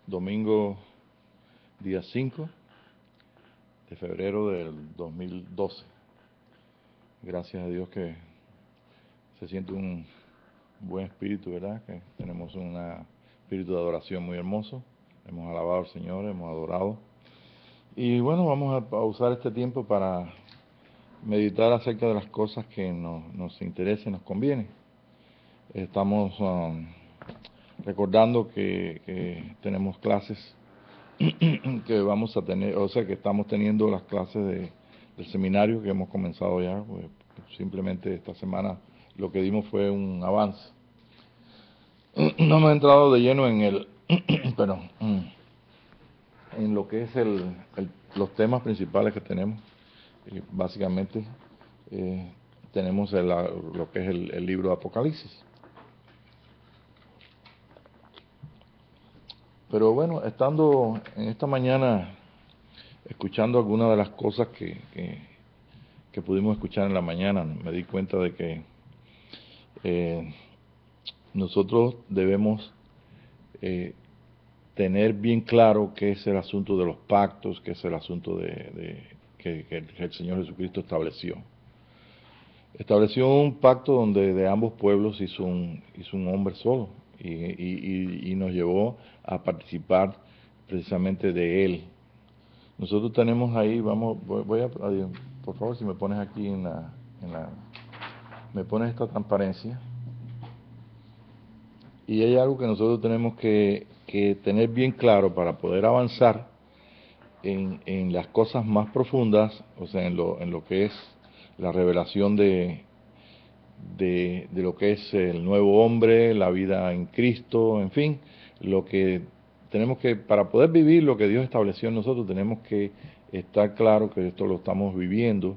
domingo día 5 de febrero del 2012. Gracias a Dios que se siente un buen espíritu, ¿verdad? Que tenemos un espíritu de adoración muy hermoso. Hemos alabado al Señor, hemos adorado. Y bueno, vamos a usar este tiempo para meditar acerca de las cosas que nos interesa y nos conviene. Estamos recordando que tenemos clases que vamos a tener, o sea que estamos teniendo las clases del seminario que hemos comenzado ya. Pues, simplemente esta semana lo que dimos fue un avance. No hemos entrado de lleno en en lo que es los temas principales que tenemos. Básicamente tenemos lo que es el libro de Apocalipsis. Pero bueno, estando en esta mañana escuchando algunas de las cosas que pudimos escuchar en la mañana, me di cuenta de que nosotros debemos tener bien claro qué es el asunto de los pactos, qué es el asunto que el Señor Jesucristo estableció. Estableció un pacto donde de ambos pueblos hizo un hombre solo y nos llevó a participar precisamente de él. Nosotros tenemos ahí, por favor, si me pones aquí me pones esta transparencia. Y hay algo que nosotros tenemos que tener bien claro para poder avanzar en las cosas más profundas, o sea, en lo que es la revelación de lo que es el nuevo hombre, la vida en Cristo, en fin, lo que tenemos que, para poder vivir lo que Dios estableció en nosotros, tenemos que estar claro que esto lo estamos viviendo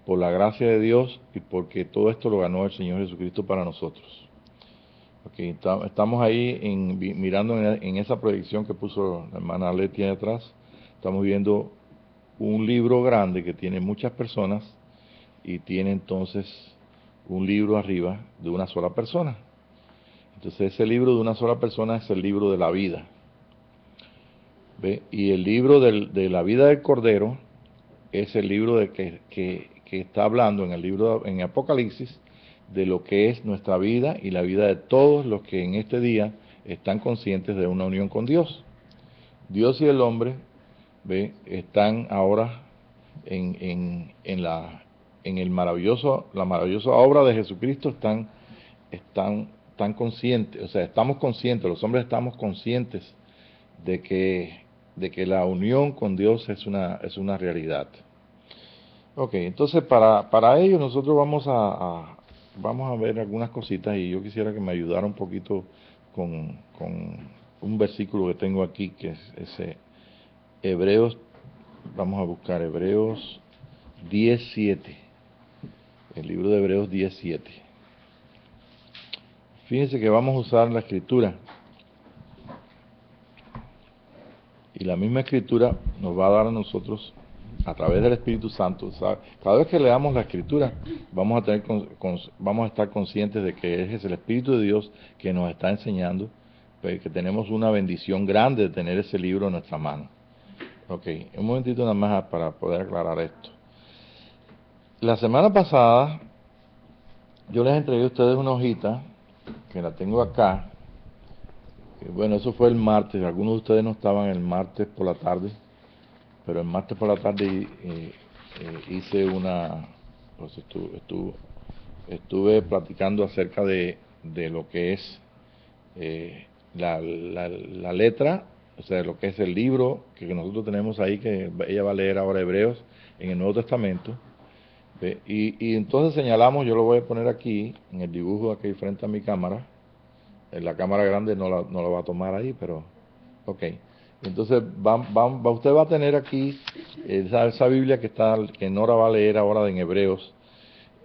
por la gracia de Dios y porque todo esto lo ganó el Señor Jesucristo para nosotros. Okay, estamos ahí mirando en esa proyección que puso la hermana Leti atrás. Estamos viendo un libro grande que tiene muchas personas y tiene entonces un libro arriba de una sola persona. Entonces ese libro de una sola persona es el libro de la vida. ¿Ve? Y el libro de la vida del Cordero es el libro que está hablando en Apocalipsis de lo que es nuestra vida y la vida de todos los que en este día están conscientes de una unión con Dios. Dios y el hombre, ¿ve?, están ahora en la maravillosa obra de Jesucristo, están conscientes, o sea, estamos conscientes, los hombres estamos conscientes de que la unión con Dios es una realidad. Ok, entonces para ello nosotros vamos a ver algunas cositas y yo quisiera que me ayudara un poquito con un versículo que tengo aquí, que es ese Hebreos, vamos a buscar Hebreos 10:7, el libro de Hebreos 10:7. Fíjense que vamos a usar la escritura y la misma escritura nos va a dar a nosotros a través del Espíritu Santo. Cada vez que leamos la escritura vamos a estar conscientes de que es el Espíritu de Dios que nos está enseñando, pues, que tenemos una bendición grande de tener ese libro en nuestra mano. Ok, un momentito nada más para poder aclarar esto. La semana pasada yo les entregué a ustedes una hojita que la tengo acá. Bueno, eso fue el martes. Algunos de ustedes no estaban el martes por la tarde, pero el martes por la tarde hice pues estuve platicando acerca de lo que es la letra, o sea, lo que es el libro que nosotros tenemos ahí, que ella va a leer ahora Hebreos en el Nuevo Testamento. Y entonces señalamos, yo lo voy a poner aquí, en el dibujo aquí frente a mi cámara. En la cámara grande no la va a tomar ahí, pero ok. Entonces usted va a tener aquí esa Biblia que Nora va a leer ahora en Hebreos.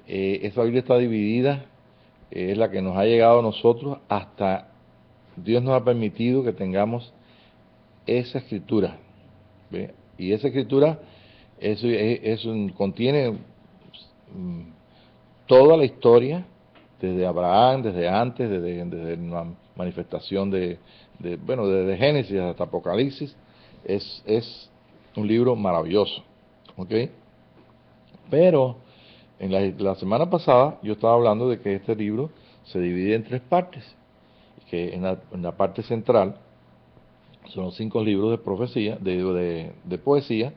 Esa Biblia está dividida, es la que nos ha llegado a nosotros, hasta Dios nos ha permitido que tengamos esa escritura. ¿Ve? Y esa escritura contiene toda la historia, desde Abraham, desde antes, desde la manifestación de bueno, desde Génesis hasta Apocalipsis, es un libro maravilloso, ¿ok? Pero en la semana pasada yo estaba hablando de que este libro se divide en tres partes, que en la parte central son los 5 libros de profecía, de poesía,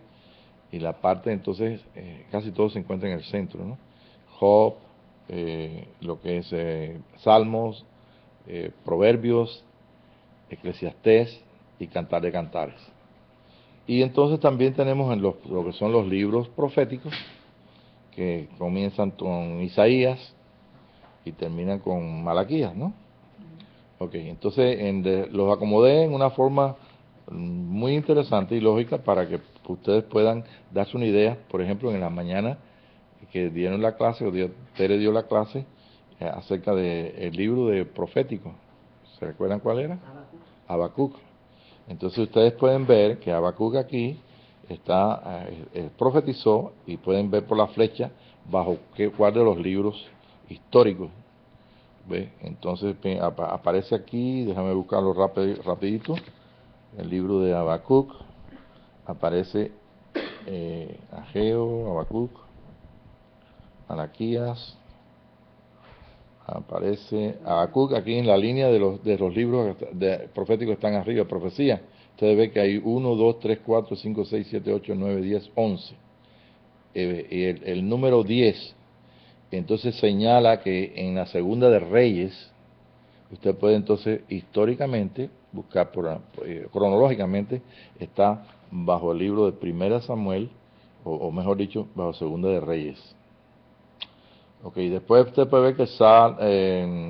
y la parte entonces, casi todo se encuentra en el centro, ¿no? Job, lo que es Salmos, Proverbios, Eclesiastés y Cantar de Cantares. Y entonces también tenemos en lo que son los libros proféticos, que comienzan con Isaías y terminan con Malaquías, ¿no? Ok, entonces los acomodé en una forma muy interesante y lógica para que ustedes puedan darse una idea. Por ejemplo, en la mañana que dieron la clase, o Tere dio la clase acerca del libro de profético. ¿Se recuerdan cuál era? Habacuc. Entonces ustedes pueden ver que Habacuc aquí profetizó, y pueden ver por la flecha bajo cuál de los libros históricos. ¿Ve? Entonces aparece aquí, déjame buscarlo rapidito, el libro de Habacuc, aparece Ageo, Habacuc, Malaquías, aparece Habacuc aquí en la línea de los libros proféticos que están arriba, profecía. Ustedes ven que hay 1, 2, 3, 4, 5, 6, 7, 8, 9, 10, 11. Y el número 10, entonces señala que en la segunda de Reyes, usted puede entonces históricamente buscar, cronológicamente, está bajo el libro de Primera Samuel, o mejor dicho, bajo Segunda de Reyes. Ok, después usted puede ver que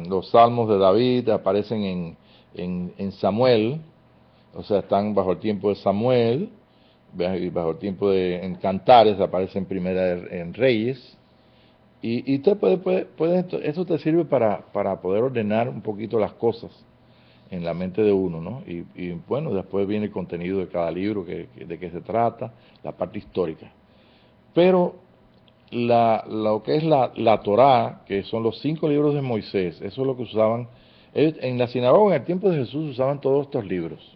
los salmos de David aparecen en Samuel, o sea, están bajo el tiempo de Samuel, y bajo el tiempo en Cantares aparecen en Reyes. Y usted eso te sirve para poder ordenar un poquito las cosas en la mente de uno, ¿no? Y bueno, después viene el contenido de cada libro, de qué se trata, la parte histórica. Pero lo que es la Torá, que son los 5 libros de Moisés, eso es lo que usaban. En la sinagoga, en el tiempo de Jesús, usaban todos estos libros.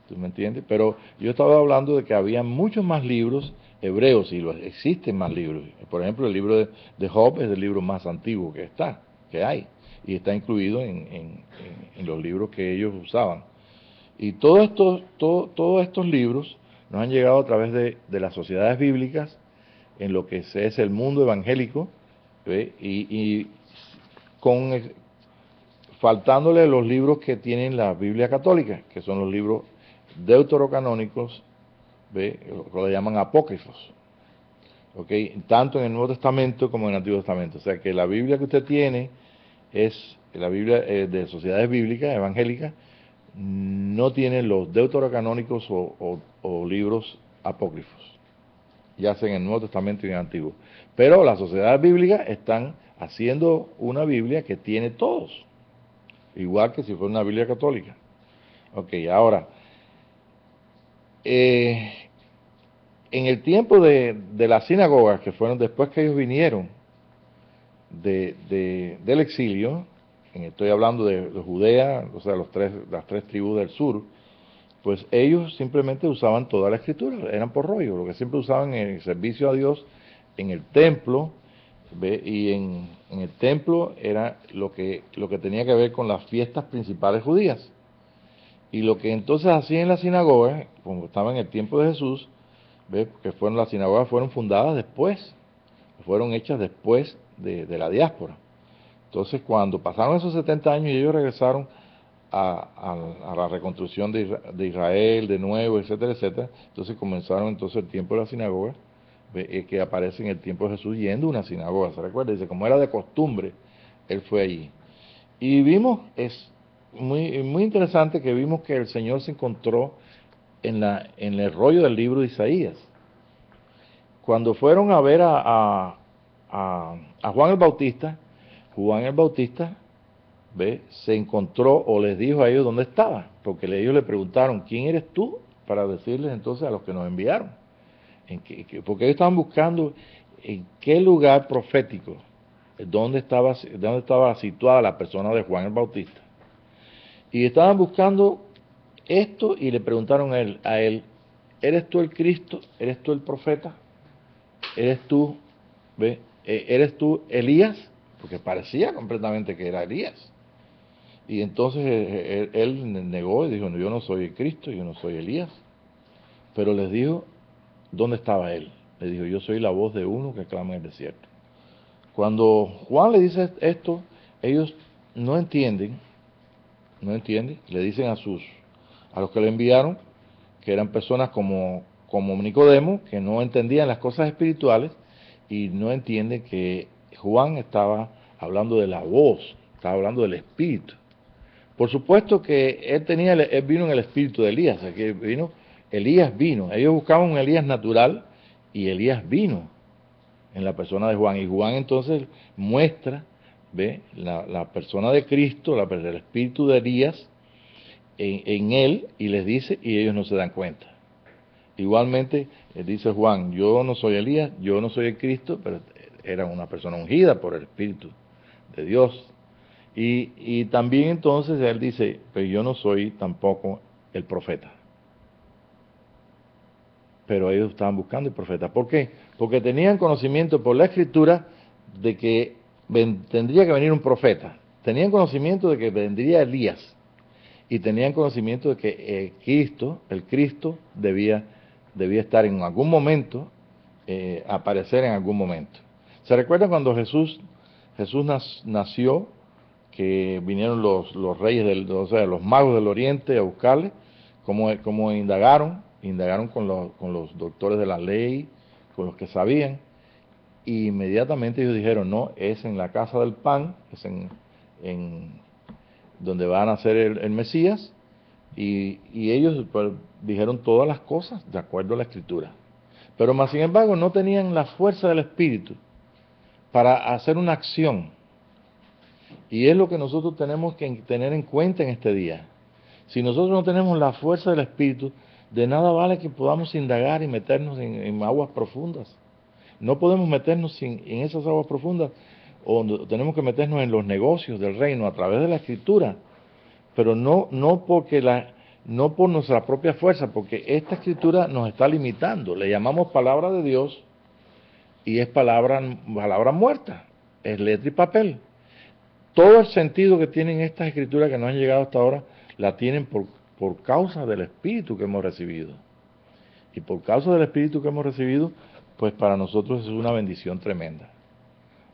¿Tú me entiendes? Pero yo estaba hablando de que había muchos más libros hebreos, y existen más libros. Por ejemplo, el libro de Job es el libro más antiguo que hay, y está incluido en los libros que ellos usaban. Y todos estos libros nos han llegado a través de las sociedades bíblicas, en lo que es el mundo evangélico, ¿ve? Y faltándole los libros que tienen la Biblia católica, que son los libros deuterocanónicos, ¿ve? Lo que le llaman apócrifos, ¿okay? Tanto en el Nuevo Testamento como en el Antiguo Testamento. O sea que la Biblia que usted tiene es la Biblia de sociedades bíblicas, evangélicas, no tiene los deuterocanónicos o libros apócrifos, ya sea en el Nuevo Testamento y en el Antiguo. Pero las sociedades bíblicas están haciendo una Biblia que tiene todos, igual que si fuera una Biblia católica. Ok, ahora, en el tiempo de las sinagogas, que fueron después que ellos vinieron del exilio, estoy hablando de Judea, o sea, las 3 tribus del sur, pues ellos simplemente usaban toda la escritura, eran por rollo, lo que siempre usaban en el servicio a Dios, en el templo, ¿ve? Y en el templo era lo que tenía que ver con las fiestas principales judías. Y lo que entonces hacían en la sinagoga, como estaba en el tiempo de Jesús, ¿ve? Que las sinagogas fueron fundadas después, fueron hechas después de la diáspora. Entonces, cuando pasaron esos 70 años y ellos regresaron a la reconstrucción de Israel de nuevo, etcétera, etcétera, entonces comenzaron entonces el tiempo de la sinagoga, que aparece en el tiempo de Jesús yendo a una sinagoga, ¿se recuerda? Dice, como era de costumbre, él fue allí. Y vimos, es muy interesante que vimos que el Señor se encontró en el rollo del libro de Isaías. Cuando fueron a ver a Juan el Bautista, ¿ve? Se encontró o les dijo a ellos dónde estaba, porque ellos le preguntaron, ¿quién eres tú? Para decirles entonces a los que nos enviaron. Porque ellos estaban buscando en qué lugar profético, dónde estaba situada la persona de Juan el Bautista. Y estaban buscando esto y le preguntaron a él, ¿eres tú el Cristo? ¿Eres tú el profeta? ¿Eres tú, ve? ¿Eres tú Elías? Porque parecía completamente que era Elías. Y entonces él negó y dijo, no, yo no soy el Cristo, yo no soy Elías. Pero les dijo, ¿dónde estaba él? Le dijo, yo soy la voz de uno que clama en el desierto. Cuando Juan le dice esto, ellos no entienden, le dicen a los que le enviaron, que eran personas como Nicodemo, que no entendían las cosas espirituales y no entienden que Juan estaba hablando de la voz, estaba hablando del Espíritu. Por supuesto que él vino en el espíritu de Elías, que Elías vino. Ellos buscaban un Elías natural y Elías vino en la persona de Juan. Y Juan entonces muestra, la persona de Cristo, el espíritu de Elías en él y les dice y ellos no se dan cuenta. Igualmente dice Juan, yo no soy Elías, yo no soy el Cristo, pero era una persona ungida por el Espíritu de Dios. Y también entonces él dice, pero yo no soy tampoco el profeta. Pero ellos estaban buscando el profeta. ¿Por qué? Porque tenían conocimiento por la Escritura de que tendría que venir un profeta. Tenían conocimiento de que vendría Elías. Y tenían conocimiento de que el Cristo debía estar en algún momento, aparecer en algún momento. ¿Se recuerdan cuando Jesús nació? Que vinieron los reyes, o sea, los magos del oriente a buscarle, como indagaron con los doctores de la ley, con los que sabían, y inmediatamente ellos dijeron, no, es en la casa del pan, es en donde va a nacer el Mesías, y ellos pues, dijeron todas las cosas de acuerdo a la Escritura. Pero más sin embargo no tenían la fuerza del Espíritu para hacer una acción. Y es lo que nosotros tenemos que tener en cuenta en este día. Si nosotros no tenemos la fuerza del Espíritu, de nada vale que podamos indagar y meternos en aguas profundas. No podemos meternos en esas aguas profundas, o tenemos que meternos en los negocios del reino a través de la Escritura, pero no por nuestra propia fuerza, porque esta Escritura nos está limitando. Le llamamos palabra de Dios y es palabra muerta, es letra y papel. Todo el sentido que tienen estas escrituras que nos han llegado hasta ahora, la tienen por causa del Espíritu que hemos recibido. Y por causa del Espíritu que hemos recibido, pues para nosotros es una bendición tremenda.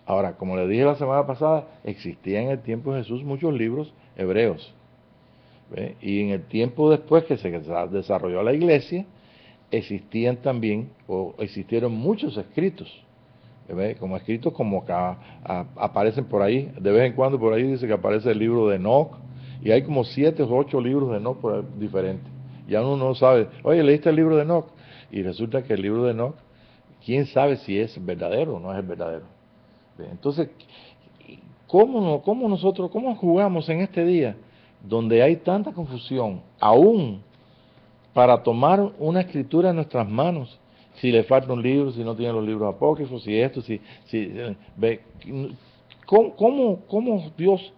Ahora, como les dije la semana pasada, existían en el tiempo de Jesús muchos libros hebreos. ¿Ve? Y en el tiempo después que se desarrolló la iglesia, existieron muchos escritos. Como escritos como que aparecen por ahí, de vez en cuando por ahí dice que aparece el libro de Enoch, y hay como 7 o 8 libros de Enoch diferentes. Ya uno no sabe, oye, ¿leíste el libro de Enoch? Y resulta que el libro de Enoch, quién sabe si es verdadero o no es verdadero. Entonces, ¿cómo jugamos en este día donde hay tanta confusión, aún para tomar una escritura en nuestras manos? Si le falta un libro, si no tiene los libros apócrifos, ¿cómo Dios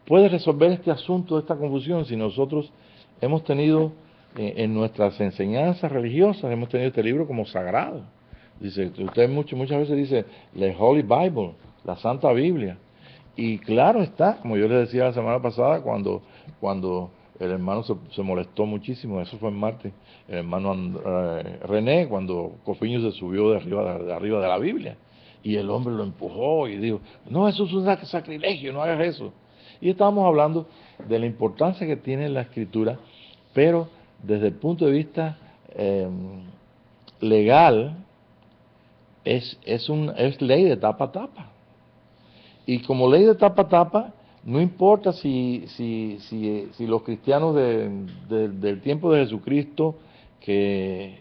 puede resolver este asunto, esta confusión, si nosotros hemos tenido en nuestras enseñanzas religiosas, hemos tenido este libro como sagrado? Dice, usted muchas veces dice, la Holy Bible, la Santa Biblia. Y claro está, como yo les decía la semana pasada, cuando el hermano se molestó muchísimo, eso fue en martes, el hermano René, cuando Cofiño se subió de arriba de la Biblia, y el hombre lo empujó y dijo, no, eso es un sacrilegio, no hagas eso. Y estábamos hablando de la importancia que tiene la Escritura, pero desde el punto de vista legal, es ley de tapa a tapa. Y como ley de tapa a tapa, no importa si los cristianos del tiempo de Jesucristo que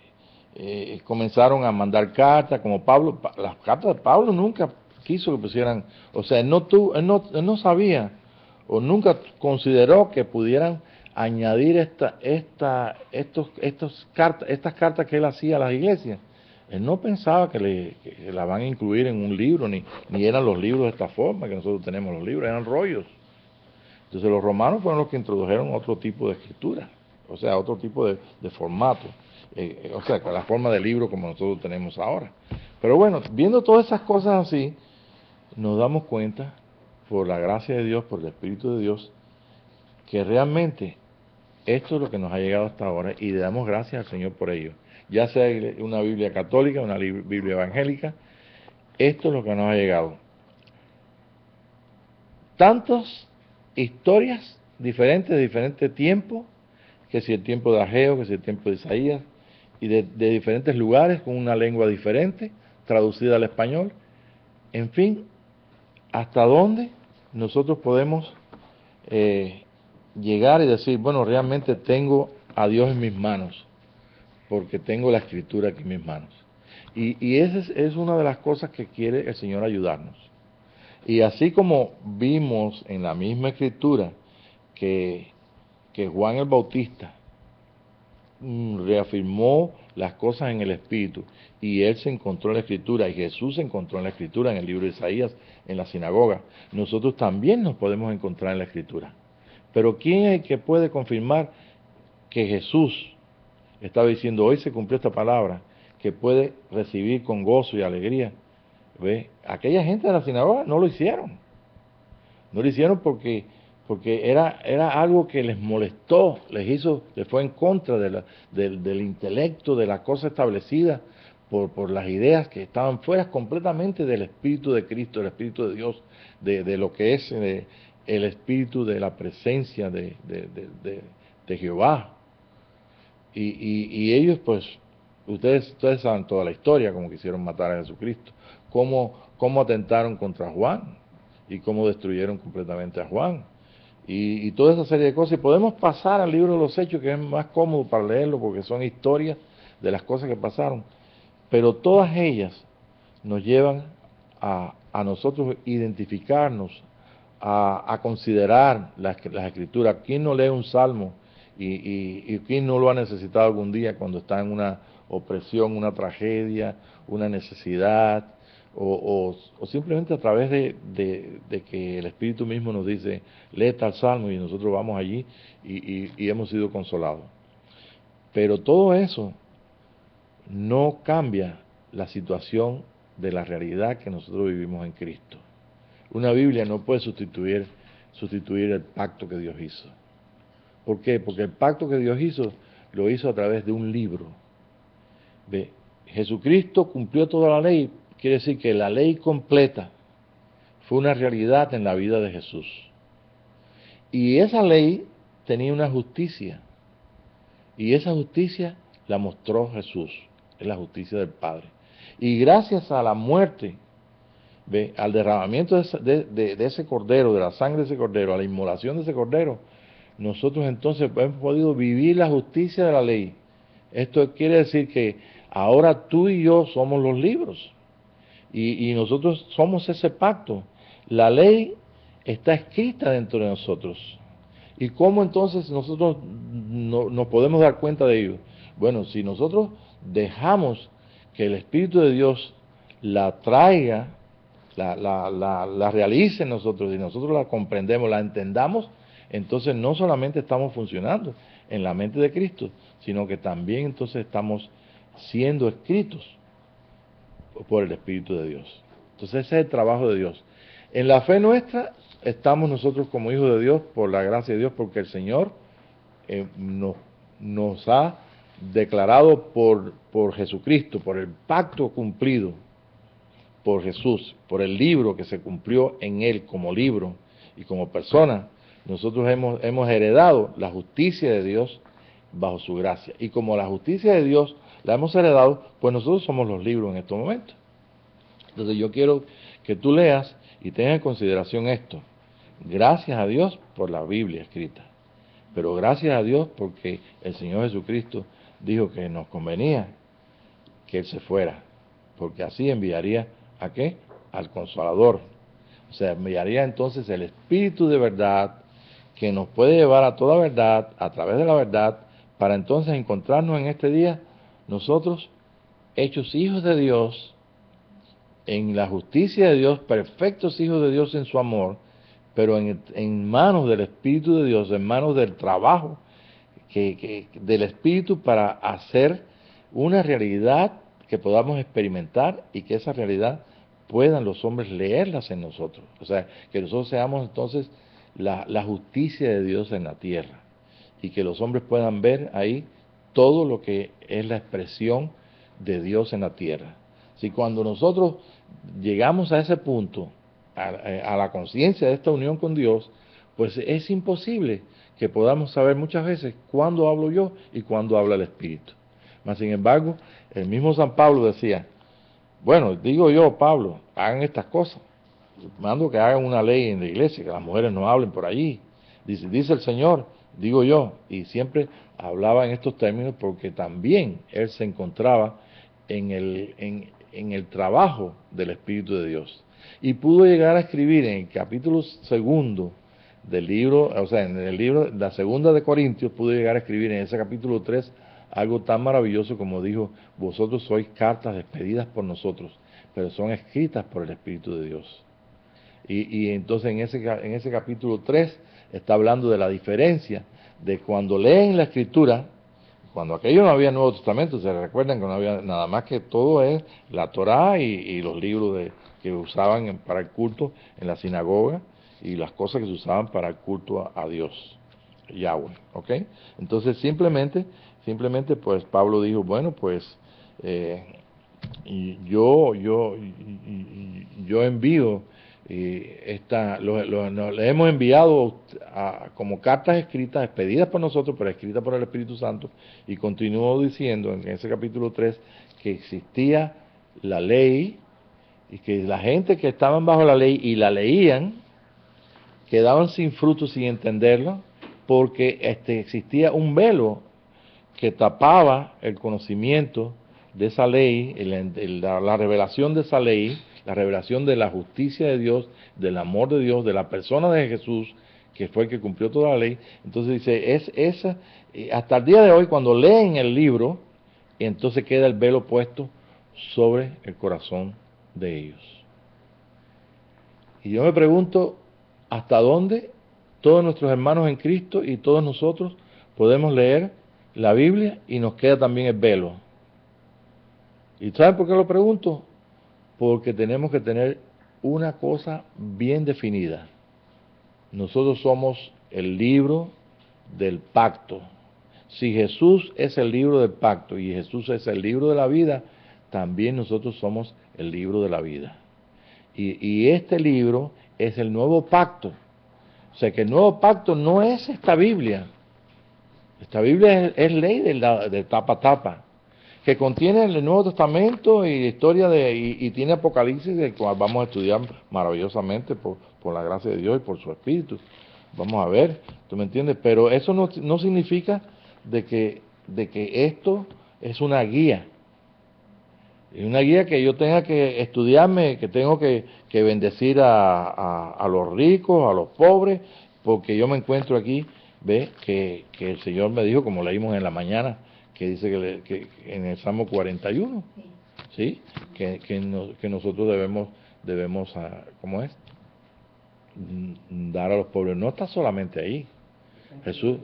comenzaron a mandar cartas, como Pablo, las cartas de Pablo nunca quiso que pusieran, o sea, él no sabía o nunca consideró que pudieran añadir estas cartas que él hacía a las iglesias. Él no pensaba que la van a incluir en un libro, ni eran los libros de esta forma que nosotros tenemos los libros, eran rollos. Entonces los romanos fueron los que introdujeron otro tipo de escritura. o sea, otro tipo de formato, o sea, con la forma de libro como nosotros tenemos ahora. Pero bueno, viendo todas esas cosas así, nos damos cuenta, por la gracia de Dios, por el Espíritu de Dios, que realmente esto es lo que nos ha llegado hasta ahora y le damos gracias al Señor por ello. Ya sea una Biblia católica, una Biblia evangélica, esto es lo que nos ha llegado. Tantas historias diferentes de diferentes tiempos, que si el tiempo de Ageo, que si el tiempo de Isaías, y de diferentes lugares con una lengua diferente, traducida al español. En fin, ¿hasta dónde nosotros podemos llegar y decir, bueno, realmente tengo a Dios en mis manos, porque tengo la Escritura aquí en mis manos? Y esa es una de las cosas que quiere el Señor ayudarnos. Y así como vimos en la misma Escritura que Juan el Bautista reafirmó las cosas en el Espíritu, y él se encontró en la Escritura, y Jesús se encontró en la Escritura, en el libro de Isaías, en la sinagoga, nosotros también nos podemos encontrar en la Escritura. Pero ¿quién es el que puede confirmar que Jesús estaba diciendo, hoy se cumplió esta palabra, que puede recibir con gozo y alegría? ¿Ve? Aquella gente de la sinagoga no lo hicieron. No lo hicieron porque era algo que les molestó, les fue en contra del intelecto, de la cosa establecida por las ideas que estaban fuera completamente del Espíritu de Cristo, del Espíritu de Dios, de lo que es el Espíritu de la presencia de Jehová. Y ellos, pues, ustedes saben toda la historia, cómo quisieron matar a Jesucristo, cómo atentaron contra Juan y cómo destruyeron completamente a Juan. Y toda esa serie de cosas. Y podemos pasar al libro de los Hechos, que es más cómodo para leerlo, porque son historias de las cosas que pasaron. Pero todas ellas nos llevan a nosotros identificarnos, a considerar las Escrituras. ¿Quién no lee un salmo? Y quién no lo ha necesitado algún día cuando está en una opresión, una tragedia, una necesidad, o simplemente a través de que el Espíritu mismo nos dice, lee tal salmo, y nosotros vamos allí y hemos sido consolados. Pero todo eso no cambia la situación de la realidad que nosotros vivimos en Cristo. Una Biblia no puede sustituir el pacto que Dios hizo. ¿Por qué? Porque el pacto que Dios hizo, lo hizo a través de un libro. ¿Ve? Jesucristo cumplió toda la ley, quiere decir que la ley completa fue una realidad en la vida de Jesús. Y esa ley tenía una justicia, y esa justicia la mostró Jesús, es la justicia del Padre. Y gracias a la muerte, ¿ve? Al derramamiento de ese cordero, de la sangre de ese cordero, a la inmolación de ese cordero, nosotros entonces hemos podido vivir la justicia de la ley. Esto quiere decir que ahora tú y yo somos los libros, y nosotros somos ese pacto. La ley está escrita dentro de nosotros. ¿Y cómo entonces nosotros nos podemos dar cuenta de ello? Bueno, si nosotros dejamos que el Espíritu de Dios la traiga, la realice en nosotros, y nosotros la comprendemos, la entendamos, entonces no solamente estamos funcionando en la mente de Cristo, sino que también entonces estamos siendo escritos por el Espíritu de Dios. Entonces ese es el trabajo de Dios. En la fe nuestra estamos nosotros como hijos de Dios por la gracia de Dios, porque el Señor nos ha declarado por Jesucristo, por el pacto cumplido por Jesús, por el libro que se cumplió en Él como libro y como persona. Nosotros hemos heredado la justicia de Dios bajo su gracia. Y como la justicia de Dios la hemos heredado, pues nosotros somos los libros en estos momentos. Entonces yo quiero que tú leas y tengas en consideración esto. Gracias a Dios por la Biblia escrita. Pero gracias a Dios porque el Señor Jesucristo dijo que nos convenía que Él se fuera, porque así enviaría ¿a qué? Al Consolador. O sea, enviaría entonces el Espíritu de verdad, que nos puede llevar a toda verdad, a través de la verdad, para entonces encontrarnos en este día, nosotros, hechos hijos de Dios, en la justicia de Dios, perfectos hijos de Dios en su amor, pero en manos del Espíritu de Dios, en manos del trabajo del Espíritu para hacer una realidad que podamos experimentar y que esa realidad puedan los hombres leerlas en nosotros. O sea, que nosotros seamos entonces la justicia de Dios en la tierra y que los hombres puedan ver ahí todo lo que es la expresión de Dios en la tierra. Si cuando nosotros llegamos a ese punto, a la conciencia de esta unión con Dios, pues es imposible que podamos saber muchas veces cuándo hablo yo y cuándo habla el Espíritu. Mas, sin embargo, el mismo San Pablo decía, bueno, digo yo, Pablo, hagan estas cosas. Mando que hagan una ley en la iglesia, que las mujeres no hablen por allí. Dice el Señor, digo yo, y siempre hablaba en estos términos porque también él se encontraba en el trabajo del Espíritu de Dios. Y pudo llegar a escribir en el capítulo 2 del libro, o sea, en el libro, la segunda de Corintios, pudo llegar a escribir en ese capítulo 3 algo tan maravilloso como dijo, vosotros sois cartas expedidas por nosotros, pero son escritas por el Espíritu de Dios. Y entonces en ese capítulo 3 está hablando de la diferencia de cuando leen la Escritura, cuando aquello no había Nuevo Testamento, se recuerdan que no había nada más que todo es la Torá y los libros que usaban para el culto en la sinagoga y las cosas que se usaban para el culto a Dios, Yahweh, ¿ok? Entonces simplemente pues Pablo dijo, bueno, pues yo envío le hemos enviado como cartas escritas, expedidas por nosotros, pero escritas por el Espíritu Santo, y continuó diciendo en ese capítulo 3 que existía la ley y que la gente que estaban bajo la ley y la leían quedaban sin fruto, sin entenderlo, porque existía un velo que tapaba el conocimiento de esa ley, la revelación de esa ley, la revelación de la justicia de Dios, del amor de Dios, de la persona de Jesús, que fue el que cumplió toda la ley. Entonces dice, hasta el día de hoy, cuando leen el libro, entonces queda el velo puesto sobre el corazón de ellos. Y yo me pregunto, ¿hasta dónde todos nuestros hermanos en Cristo y todos nosotros podemos leer la Biblia y nos queda también el velo? ¿Y saben por qué lo pregunto? Porque tenemos que tener una cosa bien definida. Nosotros somos el libro del pacto. Si Jesús es el libro del pacto y Jesús es el libro de la vida, también nosotros somos el libro de la vida. Y este libro es el nuevo pacto. O sea que el nuevo pacto no es esta Biblia. Esta Biblia es ley de tapa a tapa, que contiene el Nuevo Testamento y historia y tiene Apocalipsis, del cual vamos a estudiar maravillosamente por la gracia de Dios y por su Espíritu. Vamos a ver, ¿tú me entiendes? Pero eso no significa de que esto es una guía. Es una guía que yo tenga que estudiarme, que tengo que bendecir a los ricos, a los pobres, porque yo me encuentro aquí, ve, que el Señor me dijo, como leímos en la mañana, que dice que en el Salmo 41, ¿sí? Que nosotros debemos ¿cómo es? Dar a los pobres. No está solamente ahí. Jesús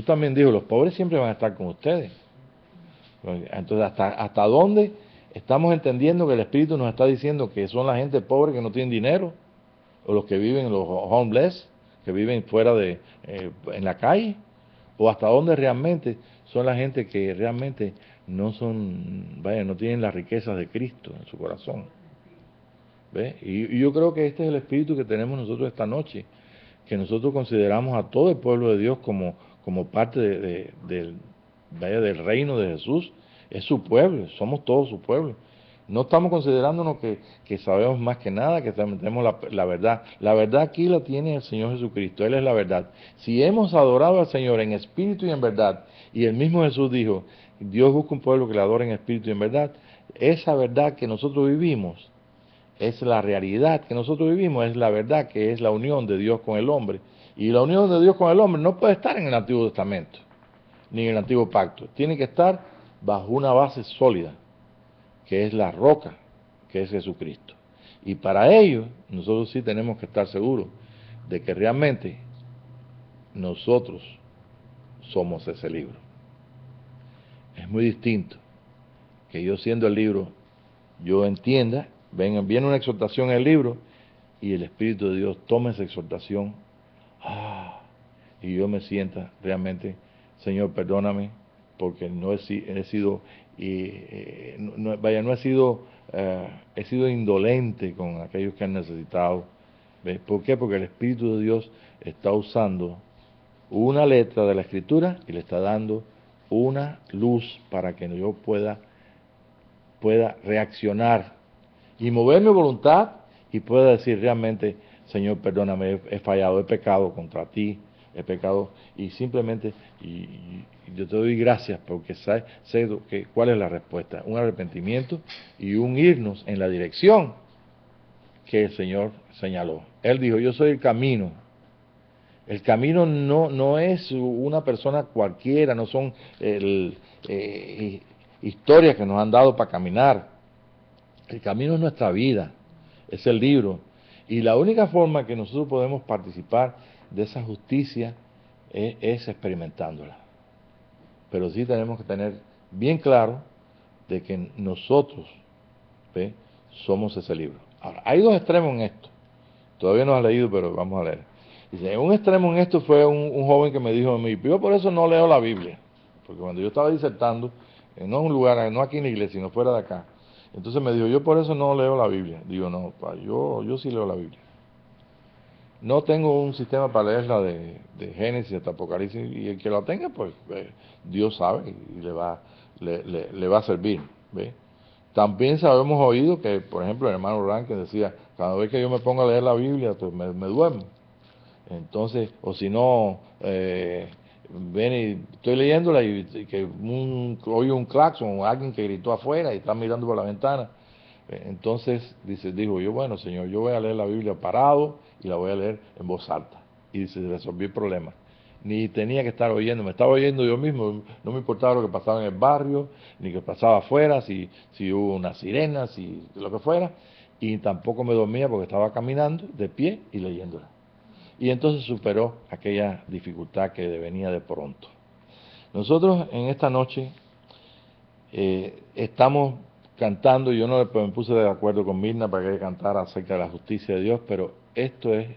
también dijo, los pobres siempre van a estar con ustedes. Entonces, ¿hasta dónde estamos entendiendo que el Espíritu nos está diciendo que son la gente pobre que no tienen dinero? O los que viven, los homeless, que viven fuera en la calle. O hasta dónde realmente son la gente que realmente no tienen las riquezas de Cristo en su corazón. ¿Ve? Y yo creo que este es el espíritu que tenemos nosotros esta noche, que nosotros consideramos a todo el pueblo de Dios como parte del reino de Jesús. Es su pueblo, somos todos su pueblo. No estamos considerándonos que sabemos más que nada, que tenemos la verdad. La verdad aquí la tiene el Señor Jesucristo, Él es la verdad. Si hemos adorado al Señor en espíritu y en verdad, y el mismo Jesús dijo, Dios busca un pueblo que le adore en espíritu y en verdad, esa verdad que nosotros vivimos es la realidad que nosotros vivimos, es la verdad que es la unión de Dios con el hombre. Y la unión de Dios con el hombre no puede estar en el Antiguo Testamento, ni en el Antiguo Pacto. Tiene que estar bajo una base sólida, que es la roca, que es Jesucristo. Y para ello, nosotros sí tenemos que estar seguros de que realmente nosotros somos ese libro. Es muy distinto que yo siendo el libro, yo entienda, viene una exhortación en el libro y el Espíritu de Dios toma esa exhortación, y yo me sienta realmente, Señor, perdóname, porque no he sido, he sido indolente con aquellos que han necesitado. ¿Ves? ¿Por qué? Porque el Espíritu de Dios está usando una letra de la Escritura y le está dando una luz para que yo pueda reaccionar y mover mi voluntad y pueda decir realmente, Señor, perdóname, he fallado, he pecado contra ti, he pecado, y simplemente y yo te doy gracias porque sé cuál es la respuesta, un arrepentimiento y un irnos en la dirección que el Señor señaló. Él dijo, yo soy el camino. El camino no es una persona cualquiera, no son historias que nos han dado para caminar. El camino es nuestra vida, es el libro. Y la única forma que nosotros podemos participar de esa justicia es experimentándola. Pero sí tenemos que tener bien claro de que nosotros, ¿ve?, somos ese libro. Ahora, hay dos extremos en esto. Todavía no has leído, pero vamos a leer. Dice, un extremo en esto fue un joven que me dijo a mí, yo por eso no leo la Biblia. Porque cuando yo estaba disertando, no en un lugar, no aquí en la iglesia, sino fuera de acá, entonces me dijo, yo por eso no leo la Biblia. Digo, no, yo sí leo la Biblia. No tengo un sistema para leerla de Génesis hasta Apocalipsis, y el que la tenga, pues Dios sabe y le va a servir. ¿Ve? También sabemos oído que, por ejemplo, el hermano Rankin decía, cada vez que yo me pongo a leer la Biblia, pues me duermo. Entonces, o si no, ven y estoy leyéndola y que oye un claxon o alguien que gritó afuera y está mirando por la ventana. Entonces dijo yo, bueno, Señor, yo voy a leer la Biblia parado y la voy a leer en voz alta. Y se resolvió el problema. Ni tenía que estar oyendo, me estaba oyendo yo mismo, no me importaba lo que pasaba en el barrio, ni que pasaba afuera, si hubo una sirena, si lo que fuera, y tampoco me dormía porque estaba caminando de pie y leyéndola. Y entonces superó aquella dificultad que venía de pronto. Nosotros en esta noche estamos cantando, yo no me puse de acuerdo con Mirna para que ella cantara acerca de la justicia de Dios, pero esto es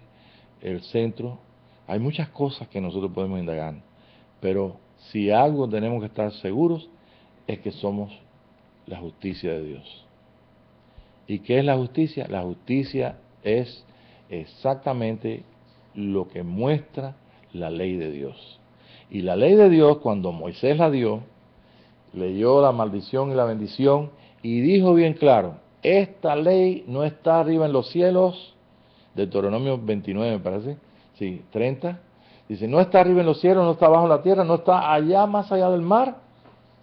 el centro. Hay muchas cosas que nosotros podemos indagar, pero si algo tenemos que estar seguros es que somos la justicia de Dios. ¿Y qué es la justicia? La justicia es exactamente lo que muestra la ley de Dios. Y la ley de Dios, cuando Moisés la dio, leyó la maldición y la bendición y dijo bien claro, esta ley no está arriba en los cielos, Deuteronomio 29 me parece, sí, 30, dice, no está arriba en los cielos, no está abajo en la tierra, no está allá más allá del mar,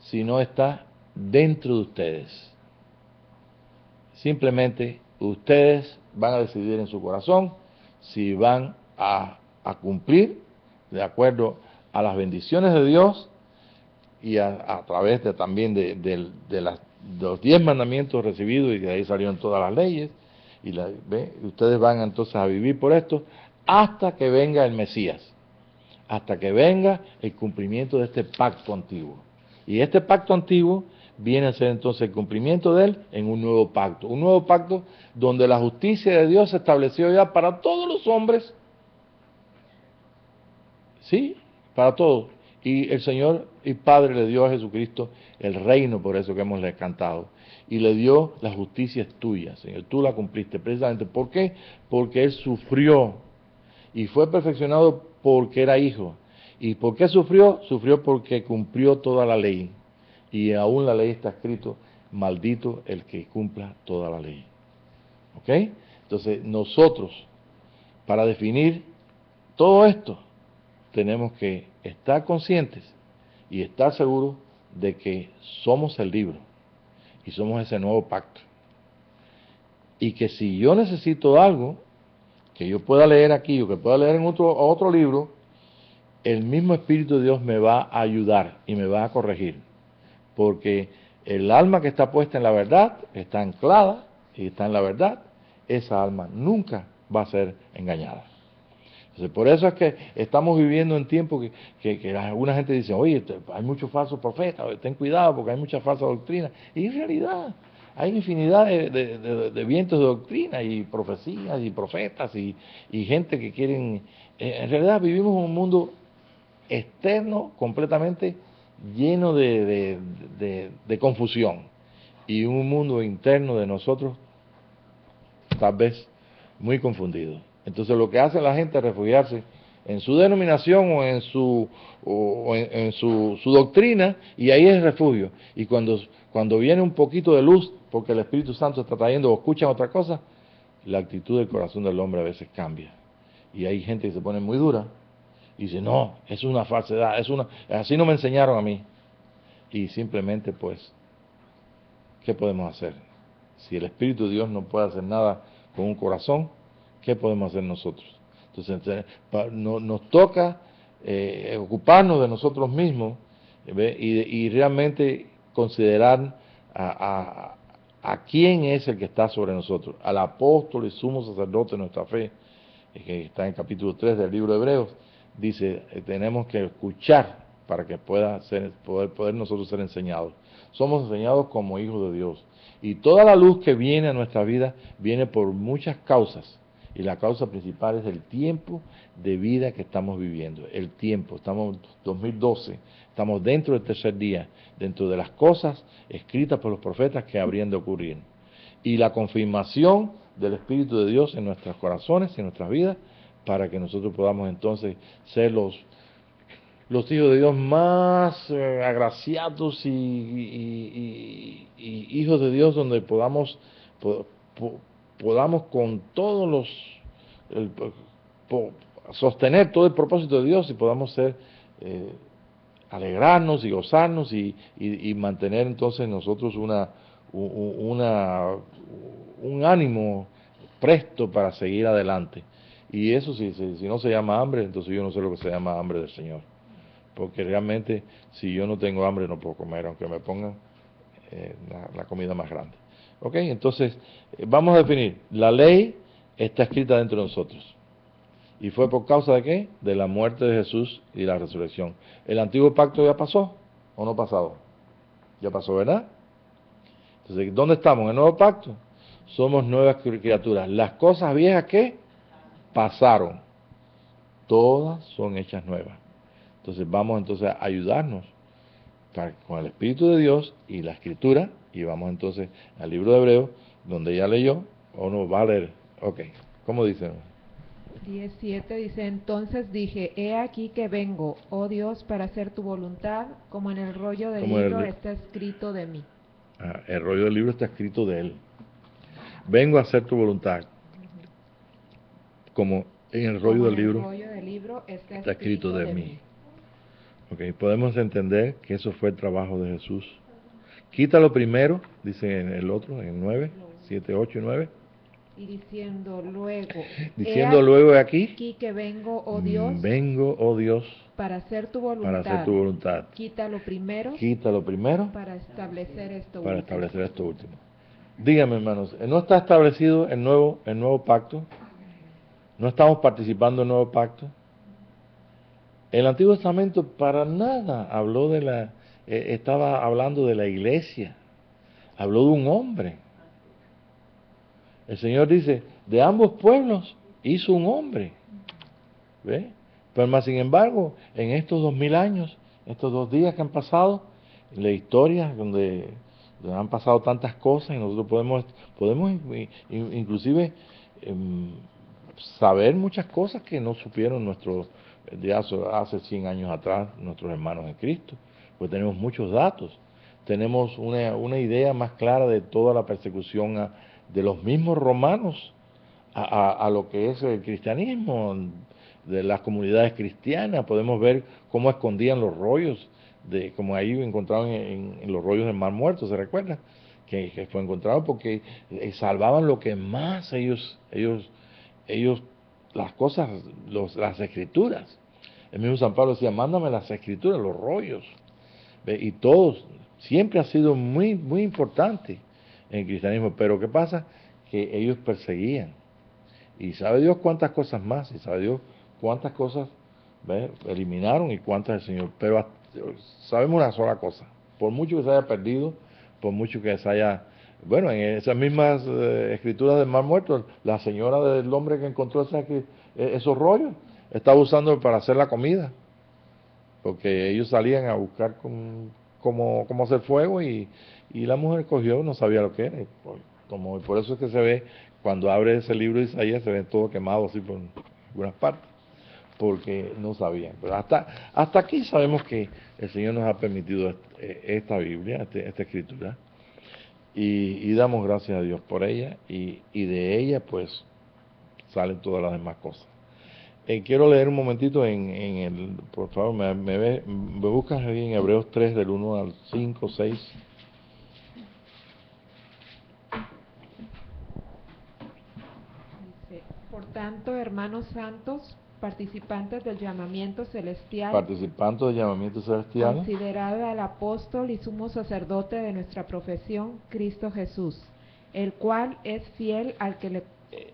sino está dentro de ustedes. Simplemente ustedes van a decidir en su corazón si van a cumplir de acuerdo a las bendiciones de Dios y a través también de los 10 mandamientos recibidos, y de ahí salieron todas las leyes, y ustedes van entonces a vivir por esto hasta que venga el Mesías, hasta que venga el cumplimiento de este pacto antiguo. Y este pacto antiguo viene a ser entonces el cumplimiento de él en un nuevo pacto donde la justicia de Dios se estableció ya para todos los hombres, sí, para todos. Y el Señor y Padre le dio a Jesucristo el reino, por eso que hemos cantado, y le dio la justicia es tuya, Señor, tú la cumpliste precisamente. ¿Por qué? Porque Él sufrió y fue perfeccionado porque era hijo. ¿Y por qué sufrió? Sufrió porque cumplió toda la ley. Y aún la ley está escrito, maldito el que cumpla toda la ley. ¿Ok? Entonces nosotros, para definir todo esto, tenemos que estar conscientes y estar seguros de que somos el libro y somos ese nuevo pacto. Y que si yo necesito algo que yo pueda leer aquí o que pueda leer en otro libro, el mismo Espíritu de Dios me va a ayudar y me va a corregir. Porque el alma que está puesta en la verdad, está anclada y está en la verdad, esa alma nunca va a ser engañada. Entonces, por eso es que estamos viviendo en tiempos que alguna gente dice, oye, hay muchos falsos profetas, ten cuidado porque hay mucha falsa doctrina. Y en realidad hay infinidad de vientos de doctrina y profecías y profetas y gente que quieren... En realidad vivimos en un mundo externo completamente lleno de confusión y un mundo interno de nosotros tal vez muy confundido. Entonces lo que hace la gente es refugiarse en su denominación o en su doctrina, y ahí es refugio. Y cuando viene un poquito de luz, porque el Espíritu Santo está trayendo o escuchan otra cosa, la actitud del corazón del hombre a veces cambia. Y hay gente que se pone muy dura y dice, no, es una falsedad, así no me enseñaron a mí. Y simplemente pues, ¿qué podemos hacer? Si el Espíritu de Dios no puede hacer nada con un corazón, ¿qué podemos hacer nosotros? Entonces, nos toca ocuparnos de nosotros mismos y realmente considerar a quién es el que está sobre nosotros, al apóstol y sumo sacerdote de nuestra fe, que está en el capítulo 3 del libro de Hebreos, dice, tenemos que escuchar para que poder nosotros ser enseñados. Somos enseñados como hijos de Dios. Y toda la luz que viene a nuestra vida viene por muchas causas. Y la causa principal es el tiempo de vida que estamos viviendo. El tiempo, estamos en 2012, estamos dentro del tercer día, dentro de las cosas escritas por los profetas que habrían de ocurrir. Y la confirmación del Espíritu de Dios en nuestros corazones, en nuestras vidas, para que nosotros podamos entonces ser los hijos de Dios más agraciados y hijos de Dios donde podamos con todos sostener todo el propósito de Dios y podamos ser alegrarnos y gozarnos y mantener entonces nosotros un ánimo presto para seguir adelante. Y eso si no se llama hambre, entonces yo no sé lo que se llama hambre del Señor. Porque realmente si yo no tengo hambre no puedo comer, aunque me pongan la comida más grande. ¿Ok? Entonces, vamos a definir, la ley está escrita dentro de nosotros. ¿Y fue por causa de qué? De la muerte de Jesús y la resurrección. ¿El antiguo pacto ya pasó o no ha pasado? Ya pasó, ¿verdad? Entonces, ¿dónde estamos? ¿En el nuevo pacto? Somos nuevas criaturas. Las cosas viejas que pasaron, todas son hechas nuevas. Entonces vamos entonces a ayudarnos con el Espíritu de Dios y la Escritura, y vamos entonces al libro de Hebreos, donde ya leyó, o no va a leer. Ok, ¿cómo dice? 17 dice, entonces dije, he aquí que vengo, oh Dios, para hacer tu voluntad, como en el rollo del libro está escrito de mí. El rollo del libro está escrito de él. Vengo a hacer tu voluntad, como en el rollo del libro está escrito de mí. Ok, podemos entender que eso fue el trabajo de Jesús. Quítalo primero, dice en el otro, en 9, 7, 8 y 9. Y diciendo luego, aquí que vengo, oh Dios, para hacer tu voluntad. Quítalo primero, para establecer esto último. Dígame, hermanos, ¿no está establecido el nuevo pacto? ¿No estamos participando en el nuevo pacto? El Antiguo Testamento para nada habló estaba hablando de la iglesia, habló de un hombre. El Señor dice, de ambos pueblos hizo un hombre. ¿Ve? Pero más sin embargo, en estos 2000 años, estos 2 días que han pasado, en la historia donde han pasado tantas cosas y nosotros podemos inclusive saber muchas cosas que no supieron de hace 100 años atrás nuestros hermanos en Cristo, pues tenemos muchos datos, tenemos una idea más clara de toda la persecución de los mismos romanos a lo que es el cristianismo, de las comunidades cristianas. Podemos ver cómo escondían los rollos, como ahí encontraron en los rollos del Mar Muerto, ¿se recuerda? Que fue encontrado porque salvaban lo que más ellos las cosas, las escrituras. El mismo San Pablo decía, mándame las escrituras, los rollos. ¿Ve? Y todos, siempre ha sido muy, muy importante en el cristianismo. Pero ¿qué pasa? Que ellos perseguían. Y sabe Dios cuántas cosas más, y sabe Dios cuántas cosas, ¿ves?, eliminaron y cuántas el Señor. Pero sabemos una sola cosa, por mucho que se haya perdido, por mucho que se haya... Bueno, en esas mismas escrituras del Mar Muerto, la señora del hombre que encontró esos rollos, estaba usando para hacer la comida, porque ellos salían a buscar cómo hacer fuego y la mujer cogió, no sabía lo que era. Por eso es que se ve, cuando abre ese libro de Isaías, se ve todo quemado así por algunas partes, porque no sabían. Pero hasta aquí sabemos que el Señor nos ha permitido esta Biblia, esta escritura, y damos gracias a Dios por ella, y de ella pues salen todas las demás cosas. Quiero leer un momentito por favor, me buscas ahí en Hebreos 3 del 1 al 5, 6. Dice, por tanto, hermanos santos, participantes del llamamiento celestial, considerad al apóstol y sumo sacerdote de nuestra profesión, Cristo Jesús, el cual es fiel al que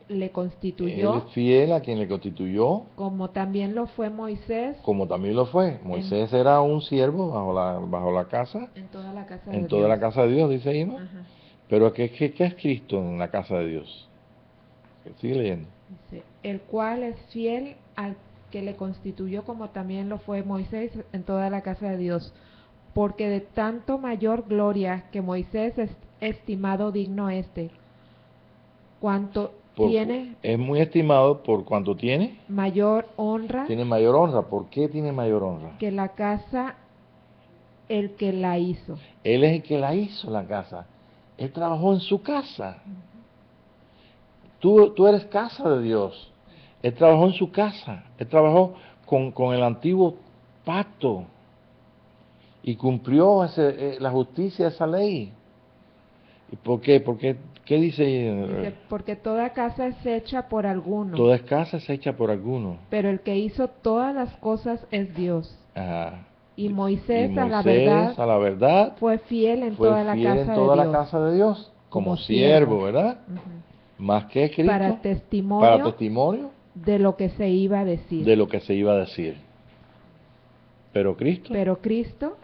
le constituyó. Él es fiel a quien le constituyó. Como también lo fue Moisés. Como también lo fue. Moisés era un siervo bajo la casa. En toda la casa de en Dios. toda la casa de Dios, dice ahí, ¿no? Ajá. Pero ¿qué es Cristo en la casa de Dios? Sigue leyendo. Dice, el cual es fiel al que le constituyó, como también lo fue Moisés en toda la casa de Dios. Porque de tanto mayor gloria que Moisés es estimado digno cuanto tiene... Es muy estimado por cuanto tiene... mayor honra. Tiene mayor honra. ¿Por qué tiene mayor honra? Que la casa, el que la hizo. Él es el que la hizo, la casa. Él trabajó en su casa. Tú eres casa de Dios. Él trabajó en su casa. Él trabajó con el antiguo pacto. Y cumplió la justicia de esa ley. ¿Y por qué? ¿Qué dice? Dice, porque toda casa es hecha por alguno. Toda casa es hecha por alguno. Pero el que hizo todas las cosas es Dios. Ajá. Y Moisés a la verdad fue fiel en toda la casa de Dios. Como siervo, ¿verdad? Uh-huh. Más que Cristo. Para testimonio de lo que se iba a decir. Pero Cristo,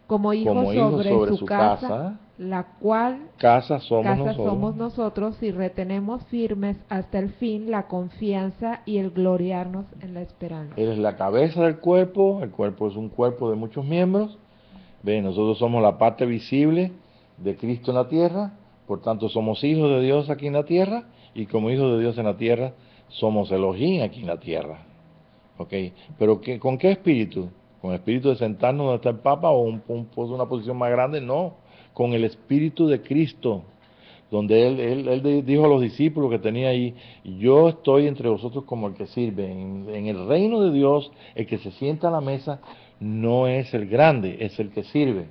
como hijo sobre su casa, la cual casa somos nosotros, si retenemos firmes hasta el fin la confianza y el gloriarnos en la esperanza. Él es la cabeza del cuerpo. El cuerpo es un cuerpo de muchos miembros. Nosotros somos la parte visible de Cristo en la tierra, por tanto somos hijos de Dios aquí en la tierra, y como hijos de Dios en la tierra somos Elohim aquí en la tierra. ¿Okay? Pero ¿con qué espíritu? ¿Con el espíritu de sentarnos donde está el Papa o una posición más grande? No, con el espíritu de Cristo, donde él dijo a los discípulos que tenía ahí: yo estoy entre vosotros como el que sirve. En el reino de Dios, el que se sienta a la mesa no es el grande, es el que sirve.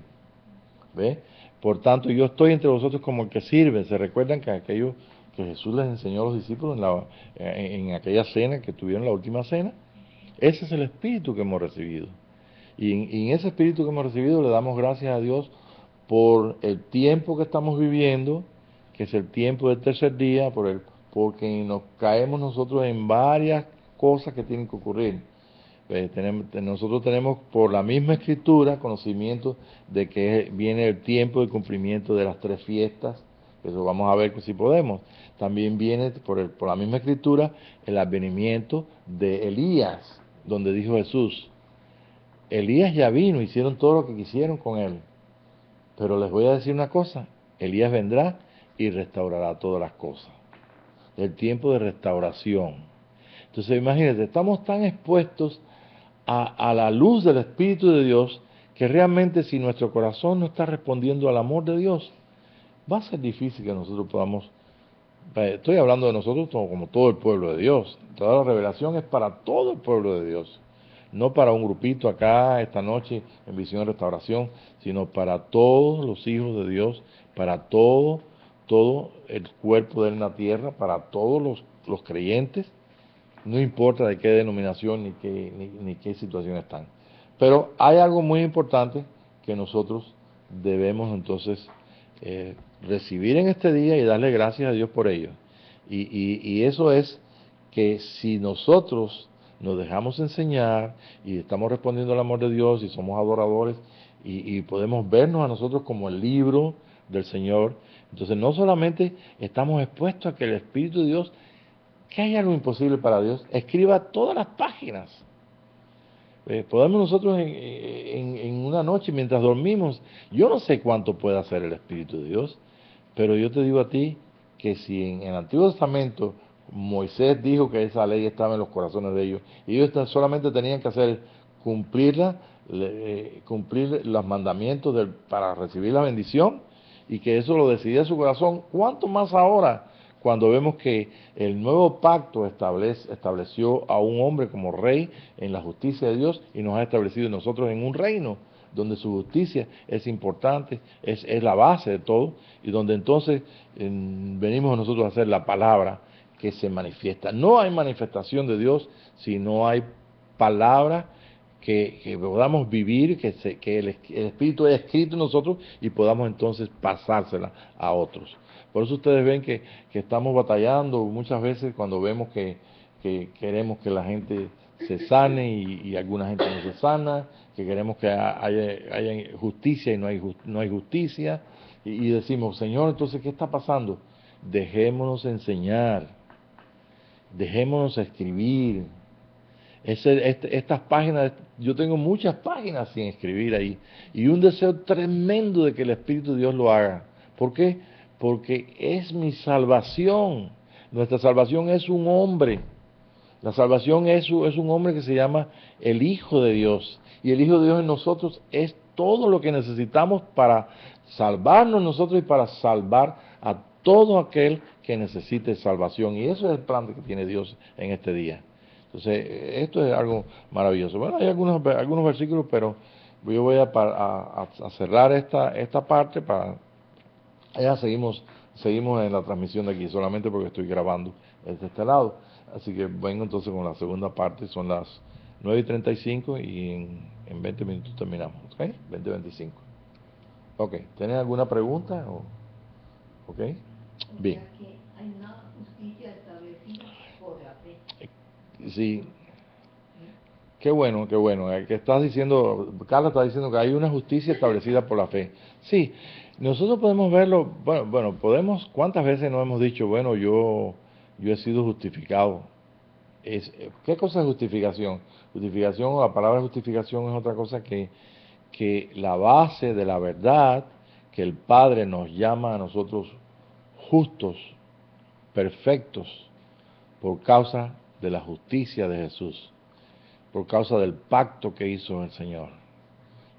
¿Ve? Por tanto, yo estoy entre vosotros como el que sirve. ¿Se recuerdan que aquello que Jesús les enseñó a los discípulos en aquella cena que tuvieron, la última cena? Ese es el espíritu que hemos recibido. Y en ese espíritu que hemos recibido le damos gracias a Dios por el tiempo que estamos viviendo, que es el tiempo del tercer día, porque nos caemos nosotros en varias cosas que tienen que ocurrir. Nosotros tenemos por la misma escritura conocimiento de que viene el tiempo de cumplimiento de las 3 fiestas. Eso vamos a ver si podemos. También viene por la misma escritura el advenimiento de Elías, donde dijo Jesús: Elías ya vino, hicieron todo lo que quisieron con él, pero les voy a decir una cosa: Elías vendrá y restaurará todas las cosas. El tiempo de restauración. Entonces imagínense, estamos tan expuestos a la luz del Espíritu de Dios, que realmente si nuestro corazón no está respondiendo al amor de Dios, va a ser difícil que nosotros podamos... Estoy hablando de nosotros como todo el pueblo de Dios. Toda la revelación es para todo el pueblo de Dios, no para un grupito acá esta noche en Visión de Restauración, sino para todos los hijos de Dios, para todo el cuerpo de él en la tierra, para todos los creyentes. No importa de qué denominación ni qué situación están. Pero hay algo muy importante que nosotros debemos entonces recibir en este día y darle gracias a Dios por ello. Y eso es que si nosotros nos dejamos enseñar y estamos respondiendo al amor de Dios y somos adoradores y podemos vernos a nosotros como el libro del Señor, entonces no solamente estamos expuestos a que el Espíritu de Dios, que hay algo imposible para Dios, escriba todas las páginas. Podemos nosotros en una noche mientras dormimos, yo no sé cuánto puede hacer el Espíritu de Dios, pero yo te digo a ti que si en el Antiguo Testamento Moisés dijo que esa ley estaba en los corazones de ellos, y ellos solamente tenían que hacer cumplirla, cumplir los mandamientos para recibir la bendición, y que eso lo decidía su corazón, ¿cuánto más ahora? Cuando vemos que el nuevo pacto estableció a un hombre como rey en la justicia de Dios y nos ha establecido nosotros en un reino donde su justicia es importante, es la base de todo, y donde entonces venimos nosotros a hacer la palabra que se manifiesta. No hay manifestación de Dios si no hay palabra que podamos vivir, que el Espíritu haya escrito en nosotros y podamos entonces pasársela a otros. Por eso ustedes ven que estamos batallando muchas veces cuando vemos que queremos que la gente se sane y alguna gente no se sana, que queremos que haya justicia y no hay justicia, y decimos, Señor, entonces, ¿qué está pasando? Dejémonos enseñar, dejémonos escribir. Estas páginas, yo tengo muchas páginas sin escribir ahí, y un deseo tremendo de que el Espíritu de Dios lo haga. ¿Por qué? Porque es mi salvación. Nuestra salvación es un hombre. La salvación es un hombre que se llama el Hijo de Dios. Y el Hijo de Dios en nosotros es todo lo que necesitamos para salvarnos nosotros y para salvar a todo aquel que necesite salvación. Y eso es el plan que tiene Dios en este día. Entonces, esto es algo maravilloso. Bueno, hay algunos versículos, pero yo voy a cerrar esta parte para... Ya seguimos en la transmisión de aquí, solamente porque estoy grabando desde este lado. Así que vengo entonces con la segunda parte, son las 9:35 y en 20 minutos terminamos, ¿ok? 20:25. Ok, ¿tienen alguna pregunta? ¿Ok? Bien. O sea que hay una justicia establecida por la fe. Sí, qué bueno, qué bueno. Que estás diciendo, Carla está diciendo que hay una justicia establecida por la fe. Sí, nosotros podemos verlo, bueno, podemos, ¿cuántas veces no hemos dicho, bueno, yo he sido justificado? ¿Qué cosa es justificación? Justificación, la palabra justificación es otra cosa que la base de la verdad, que el Padre nos llama a nosotros justos, perfectos, por causa de la justicia de Jesús, por causa del pacto que hizo el Señor.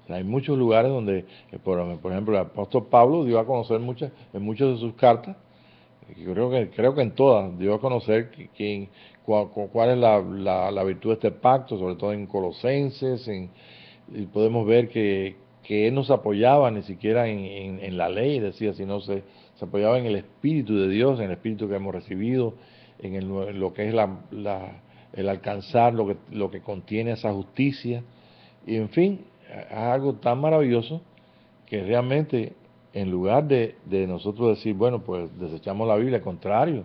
O sea, hay muchos lugares donde, por ejemplo, el apóstol Pablo dio a conocer en muchas de sus cartas, creo que en todas, dio a conocer cuál es la virtud de este pacto, sobre todo en Colosenses, y podemos ver que él no se apoyaba ni siquiera en la ley, decía, sino se apoyaba en el Espíritu de Dios, en el Espíritu que hemos recibido, en lo que es el alcanzar lo que contiene esa justicia, y en fin, es algo tan maravilloso que realmente en lugar de nosotros decir, bueno, pues desechamos la Biblia, al contrario,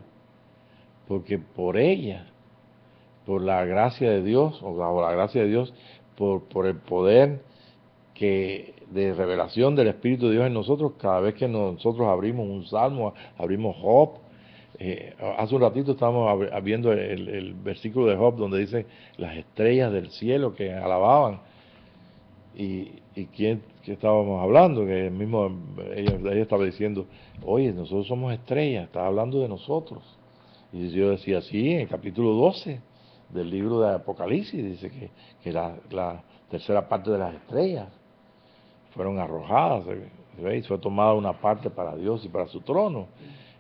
porque por ella, por la gracia de Dios, o bajo la gracia de Dios, por el poder de revelación del Espíritu de Dios en nosotros, cada vez que nosotros abrimos un salmo, abrimos Job, hace un ratito estábamos viendo el versículo de Job donde dice las estrellas del cielo que alababan, y quién que estábamos hablando, que mismo ella estaba diciendo, oye, nosotros somos estrellas, está hablando de nosotros. Y yo decía, sí, en el capítulo 12 del libro de Apocalipsis, dice que la tercera parte de las estrellas fueron arrojadas, ¿ve? Y fue tomada una parte para Dios y para su trono.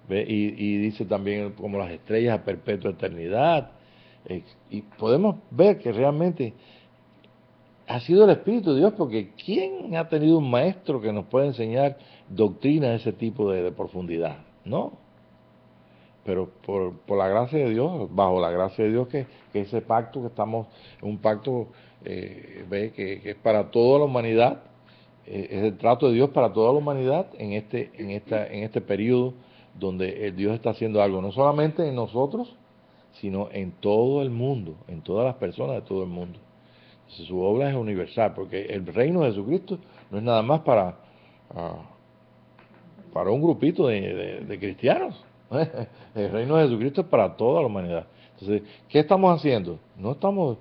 ¿Ve? Y dice también como las estrellas a perpetua eternidad. Y podemos ver que realmente ha sido el Espíritu de Dios, porque ¿quién ha tenido un maestro que nos pueda enseñar doctrina de ese tipo de profundidad? No. Pero por la gracia de Dios, bajo la gracia de Dios, que ese pacto que estamos, un pacto que es para toda la humanidad, es el trato de Dios para toda la humanidad en este periodo donde Dios está haciendo algo, no solamente en nosotros, sino en todo el mundo, en todas las personas de todo el mundo. Entonces, su obra es universal, porque el reino de Jesucristo no es nada más para un grupito de cristianos. El reino de Jesucristo es para toda la humanidad. Entonces, ¿qué estamos haciendo? No estamos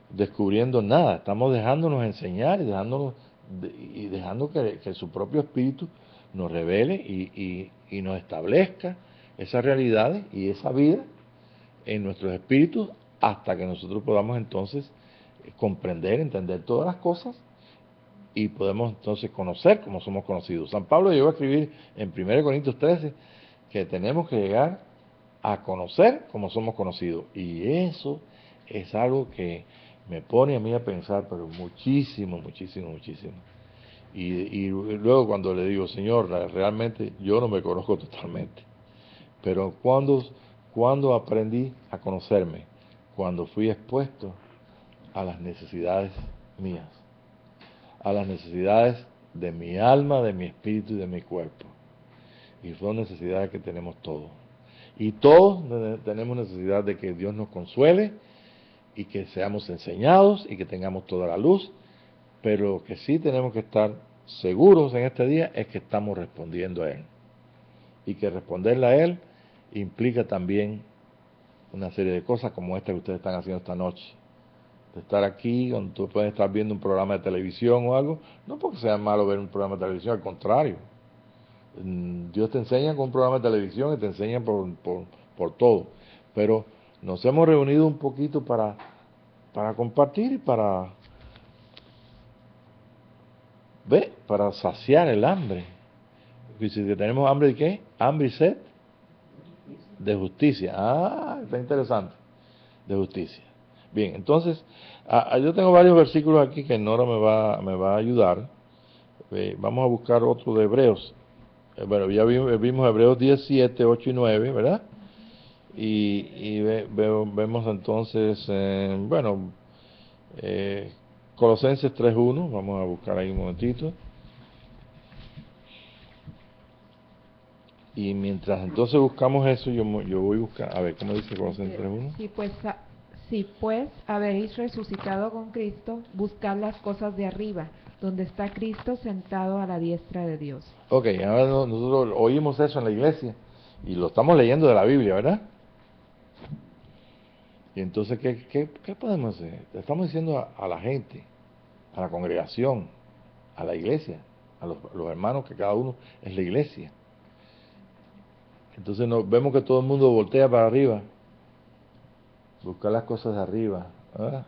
descubriendo nada, estamos dejándonos enseñar y dejando que su propio espíritu nos revele y nos establezca esas realidades y esa vida en nuestros espíritus hasta que nosotros podamos entonces comprender, entender todas las cosas y podemos entonces conocer como somos conocidos. San Pablo llegó a escribir en 1 Corintios 13 que tenemos que llegar a conocer como somos conocidos, y eso es algo que me pone a mí a pensar, pero muchísimo, muchísimo, muchísimo. Y luego cuando le digo, Señor, realmente yo no me conozco totalmente, pero cuando aprendí a conocerme, cuando fui expuesto a las necesidades mías, a las necesidades de mi alma, de mi espíritu y de mi cuerpo. Y son necesidades que tenemos todos. Y todos tenemos necesidad de que Dios nos consuele y que seamos enseñados y que tengamos toda la luz, pero lo que sí tenemos que estar seguros en este día es que estamos respondiendo a Él. Y que responderle a Él implica también una serie de cosas como esta que ustedes están haciendo esta noche. De estar aquí, donde tú puedes estar viendo un programa de televisión o algo, no porque sea malo ver un programa de televisión, al contrario. Dios te enseña con un programa de televisión y te enseña por todo. Pero nos hemos reunido un poquito para compartir y para saciar el hambre. Dice que tenemos hambre de ¿qué? Hambre y sed de justicia. Ah, está interesante. De justicia. Bien, entonces, yo tengo varios versículos aquí que Nora me va a ayudar. Vamos a buscar otro de Hebreos. Bueno, ya vimos Hebreos 17, 8 y 9, ¿verdad? Vemos entonces, Colosenses 3.1, vamos a buscar ahí un momentito. Y mientras entonces buscamos eso, yo voy a buscar, a ver, ¿cómo dice Colosenses 3.1? Si pues habéis resucitado con Cristo, buscad las cosas de arriba, donde está Cristo sentado a la diestra de Dios. Ok, ahora nosotros oímos eso en la iglesia y lo estamos leyendo de la Biblia, ¿verdad? Y entonces, ¿qué podemos hacer? Le estamos diciendo a la gente, a la congregación, a la iglesia, a los hermanos, que cada uno es la iglesia. Entonces vemos que todo el mundo voltea para arriba, buscar las cosas de arriba. ¿Verdad?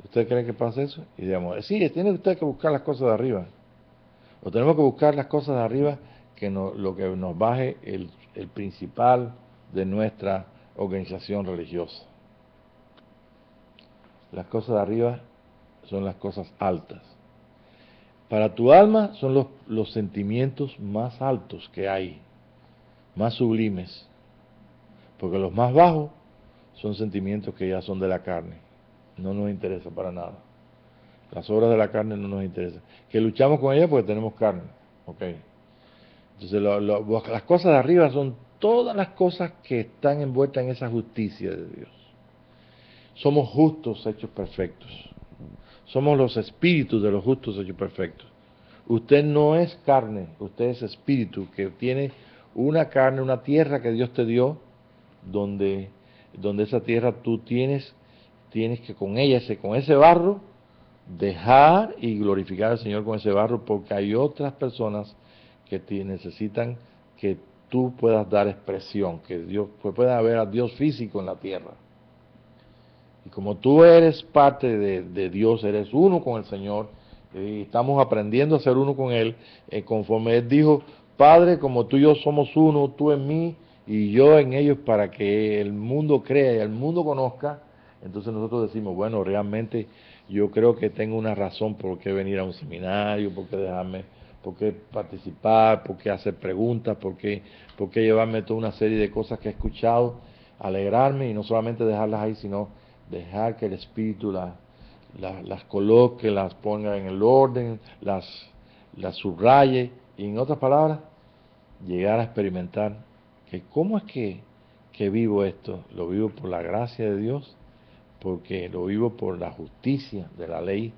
¿Usted cree que pasa eso? Y digamos, sí, tiene usted que buscar las cosas de arriba. O tenemos que buscar las cosas de arriba, lo que nos baje el principal de nuestra organización religiosa. Las cosas de arriba son las cosas altas. Para tu alma son los sentimientos más altos que hay, más sublimes, porque los más bajos son sentimientos que ya son de la carne, no nos interesa para nada. Las obras de la carne no nos interesan. Que luchamos con ellas porque tenemos carne, ok. Entonces las cosas de arriba son todas las cosas que están envueltas en esa justicia de Dios. Somos justos hechos perfectos. Somos los espíritus de los justos hechos perfectos. Usted no es carne, usted es espíritu, que tiene una carne, una tierra que Dios te dio, donde esa tierra tú tienes que con ese barro, dejar y glorificar al Señor con ese barro, porque hay otras personas que necesitan que tú puedas dar expresión, que Dios pueda ver a Dios físico en la tierra. Y como tú eres parte de Dios, eres uno con el Señor, y estamos aprendiendo a ser uno con Él, conforme Él dijo, Padre, como tú y yo somos uno, tú en mí y yo en ellos, para que el mundo crea y el mundo conozca. Entonces nosotros decimos, bueno, realmente yo creo que tengo una razón por qué venir a un seminario, por qué participar, por qué hacer preguntas, por qué llevarme toda una serie de cosas que he escuchado, alegrarme y no solamente dejarlas ahí, sino dejar que el Espíritu las coloque, las ponga en el orden, las subraye, y en otras palabras, llegar a experimentar que cómo es que que vivo esto, lo vivo por la gracia de Dios, porque lo vivo por la justicia de la ley,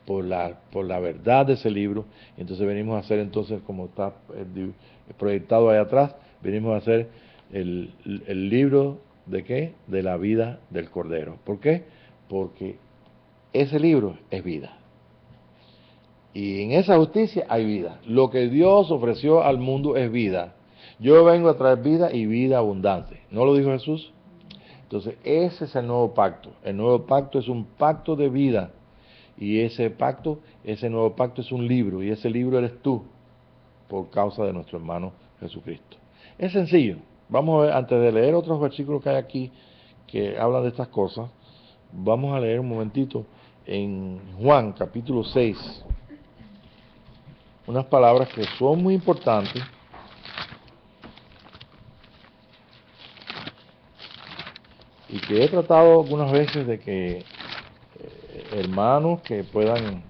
por la verdad de ese libro. Y entonces venimos a hacer, entonces, como está proyectado ahí atrás, venimos a hacer el libro de ¿qué? De la vida del Cordero. ¿Por qué? Porque ese libro es vida. Y en esa justicia hay vida. Lo que Dios ofreció al mundo es vida. Yo vengo a traer vida y vida abundante. ¿No lo dijo Jesús? Entonces, ese es el nuevo pacto. El nuevo pacto es un pacto de vida. Y ese nuevo pacto es un libro. Y ese libro eres tú, por causa de nuestro hermano Jesucristo. Es sencillo. Vamos a ver, antes de leer otros versículos que hay aquí que hablan de estas cosas, vamos a leer un momentito en Juan capítulo 6. Unas palabras que son muy importantes. Y que he tratado algunas veces de que hermanos que puedan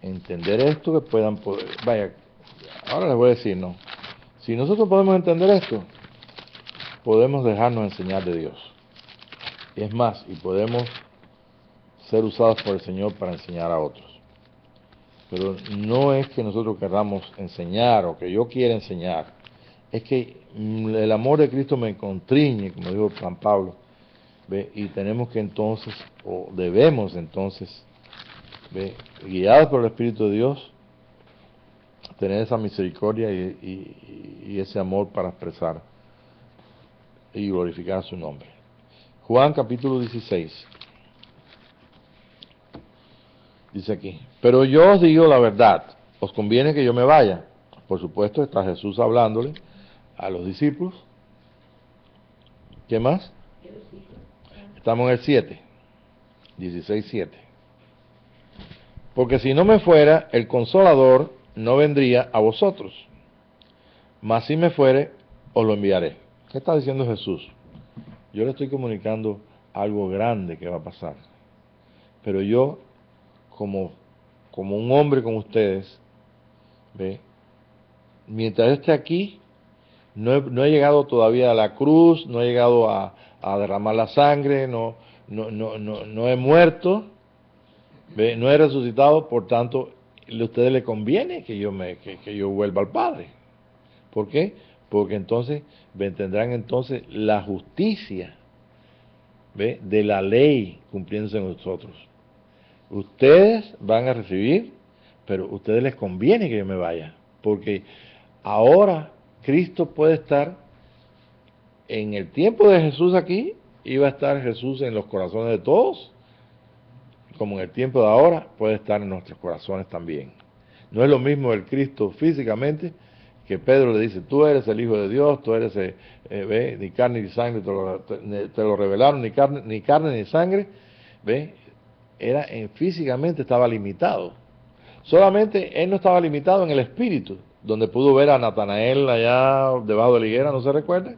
entender esto, que puedan poder... Vaya, ahora les voy a decir, no. Si nosotros podemos entender esto, podemos dejarnos enseñar de Dios. Y es más, y podemos ser usados por el Señor para enseñar a otros. Pero no es que nosotros queramos enseñar o que yo quiera enseñar. Es que el amor de Cristo me constriñe, como dijo San Pablo, ¿ve? Y tenemos que entonces, o debemos entonces, ¿ve? Guiados por el Espíritu de Dios, tener esa misericordia y ese amor para expresar y glorificar su nombre. Juan capítulo 16, dice aquí: pero yo os digo la verdad, os conviene que yo me vaya. Por supuesto, está Jesús hablándole a los discípulos. ¿Qué más? Estamos en el 7, 16:7. Porque si no me fuera, el Consolador no vendría a vosotros, mas si me fuere, os lo enviaré. ¿Qué está diciendo Jesús? Yo le estoy comunicando algo grande que va a pasar. Pero yo, como un hombre con ustedes, ¿ve? Mientras esté aquí, no he llegado todavía a la cruz, no he llegado a derramar la sangre, no he muerto, ¿ve? No he resucitado, por tanto, a ustedes les conviene que yo vuelva al Padre. ¿Por qué? Porque entonces tendrán entonces la justicia, ¿ve? De la ley cumpliéndose en nosotros. Ustedes van a recibir, pero a ustedes les conviene que yo me vaya, porque ahora Cristo puede estar en el tiempo de Jesús aquí, iba a estar Jesús en los corazones de todos, como en el tiempo de ahora puede estar en nuestros corazones también. No es lo mismo el Cristo físicamente, que Pedro le dice: tú eres el Hijo de Dios, tú eres, ve, ni carne ni sangre te lo revelaron, ni carne ni sangre, ve, físicamente estaba limitado. Solamente él no estaba limitado en el espíritu, donde pudo ver a Natanael allá debajo de la higuera, ¿no se recuerda?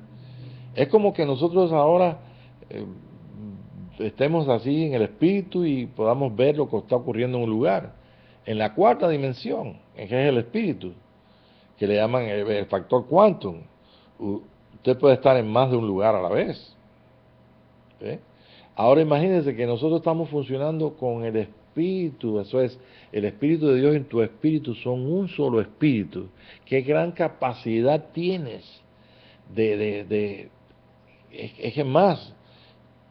Es como que nosotros ahora estemos así en el espíritu y podamos ver lo que está ocurriendo en un lugar, en la cuarta dimensión, que es el espíritu, que le llaman el factor quantum. Usted puede estar en más de un lugar a la vez. ¿Sí? Ahora imagínense que nosotros estamos funcionando con el espíritu, eso es, el Espíritu de Dios en tu espíritu son un solo espíritu. Qué gran capacidad tienes es que más,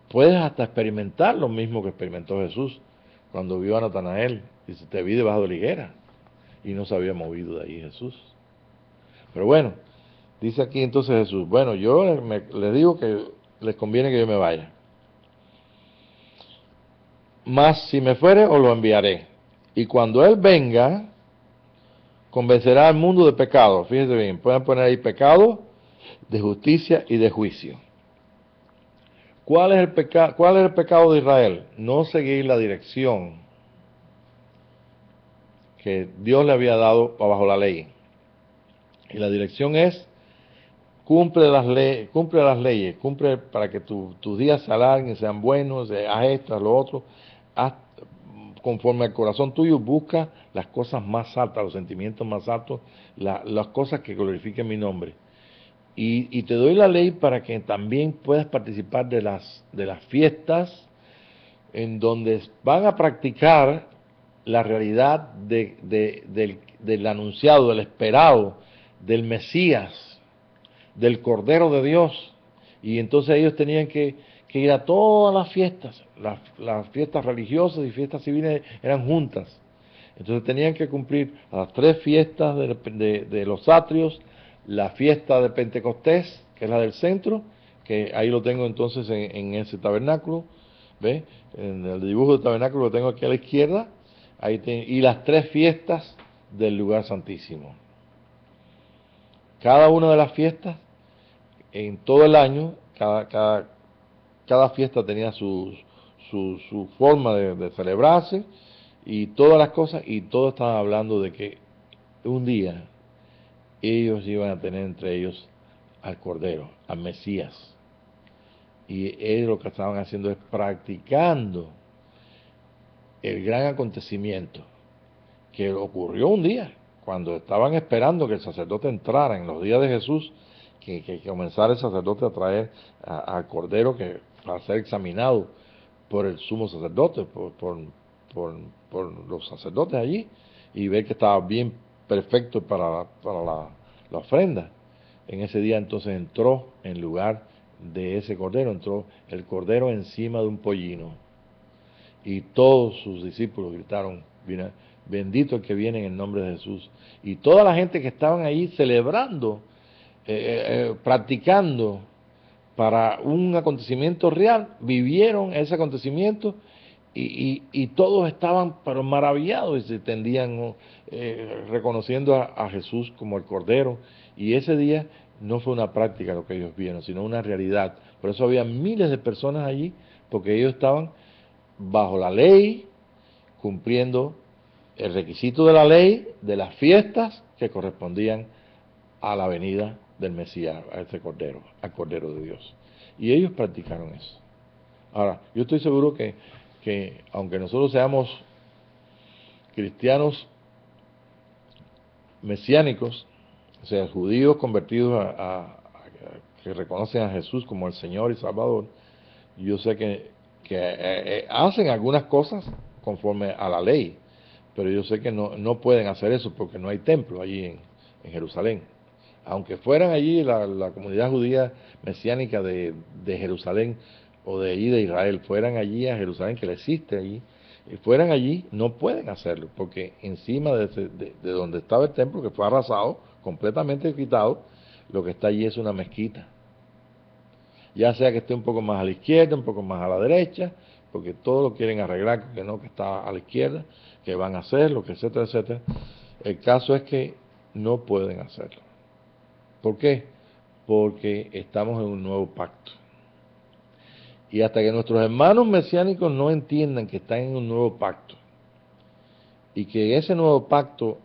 puedes hasta experimentar lo mismo que experimentó Jesús cuando vio a Natanael. Dice: te vi debajo de la higuera, y no se había movido de ahí Jesús. Pero bueno, dice aquí entonces Jesús: bueno, yo les digo que les conviene que yo me vaya. Mas si me fuere, os lo enviaré. Y cuando Él venga, convencerá al mundo de pecado. Fíjense bien, pueden poner ahí: pecado, de justicia y de juicio. ¿Cuál es el pecado de Israel? No seguir la dirección que Dios le había dado bajo la ley. Y la dirección es: cumple las leyes, cumple para que tus días se alarguen, sean buenos, haz esto, haz lo otro, haz conforme al corazón tuyo, busca las cosas más altas, los sentimientos más altos, las cosas que glorifiquen mi nombre. Y te doy la ley para que también puedas participar de las fiestas en donde van a practicar la realidad del anunciado, del esperado, del Mesías, del Cordero de Dios. Y entonces ellos tenían que ir a todas las fiestas religiosas y fiestas civiles eran juntas. Entonces tenían que cumplir a las 3 fiestas de los atrios, la fiesta de Pentecostés, que es la del centro, que ahí lo tengo entonces en ese tabernáculo, ¿ve? En el dibujo del tabernáculo lo tengo aquí a la izquierda, y las 3 fiestas del lugar santísimo. Cada una de las fiestas, en todo el año, cada fiesta tenía su forma de celebrarse, y todas las cosas, y todos estaban hablando de que un día ellos iban a tener entre ellos al Cordero, al Mesías. Y ellos lo que estaban haciendo es practicando el gran acontecimiento que ocurrió un día, cuando estaban esperando que el sacerdote entrara en los días de Jesús, que comenzara el sacerdote a traer al Cordero para ser examinado por el sumo sacerdote, por los sacerdotes allí, y ver que estaba bien perfecto para la ofrenda. En ese día entonces entró en lugar de ese cordero, entró el cordero encima de un pollino, y todos sus discípulos gritaron, bendito el que viene en el nombre de Jesús. Y toda la gente que estaban ahí celebrando, practicando para un acontecimiento real, vivieron ese acontecimiento, y todos estaban pero maravillados y se tendían reconociendo a Jesús como el Cordero. Y ese día no fue una práctica lo que ellos vieron, sino una realidad. Por eso había miles de personas allí, porque ellos estaban bajo la ley, cumpliendo el requisito de la ley, de las fiestas que correspondían a la venida del Mesías, a ese Cordero, al Cordero de Dios. Y ellos practicaron eso. Ahora, yo estoy seguro que aunque nosotros seamos cristianos mesiánicos, o sea, judíos convertidos que reconocen a Jesús como el Señor y Salvador, yo sé que hacen algunas cosas conforme a la ley, pero yo sé que no pueden hacer eso porque no hay templo allí en Jerusalén. Aunque fueran allí la comunidad judía mesiánica de Jerusalén, o de allí de Israel, fueran allí a Jerusalén, que le existe allí, y fueran allí, no pueden hacerlo, porque encima de donde estaba el templo, que fue arrasado, completamente quitado, lo que está allí es una mezquita. Ya sea que esté un poco más a la izquierda, un poco más a la derecha, porque todo lo quieren arreglar, que no, que está a la izquierda, que van a hacerlo, que etcétera, etcétera. El caso es que no pueden hacerlo. ¿Por qué? Porque estamos en un nuevo pacto. Y hasta que nuestros hermanos mesiánicos no entiendan que están en un nuevo pacto, y que ese nuevo pacto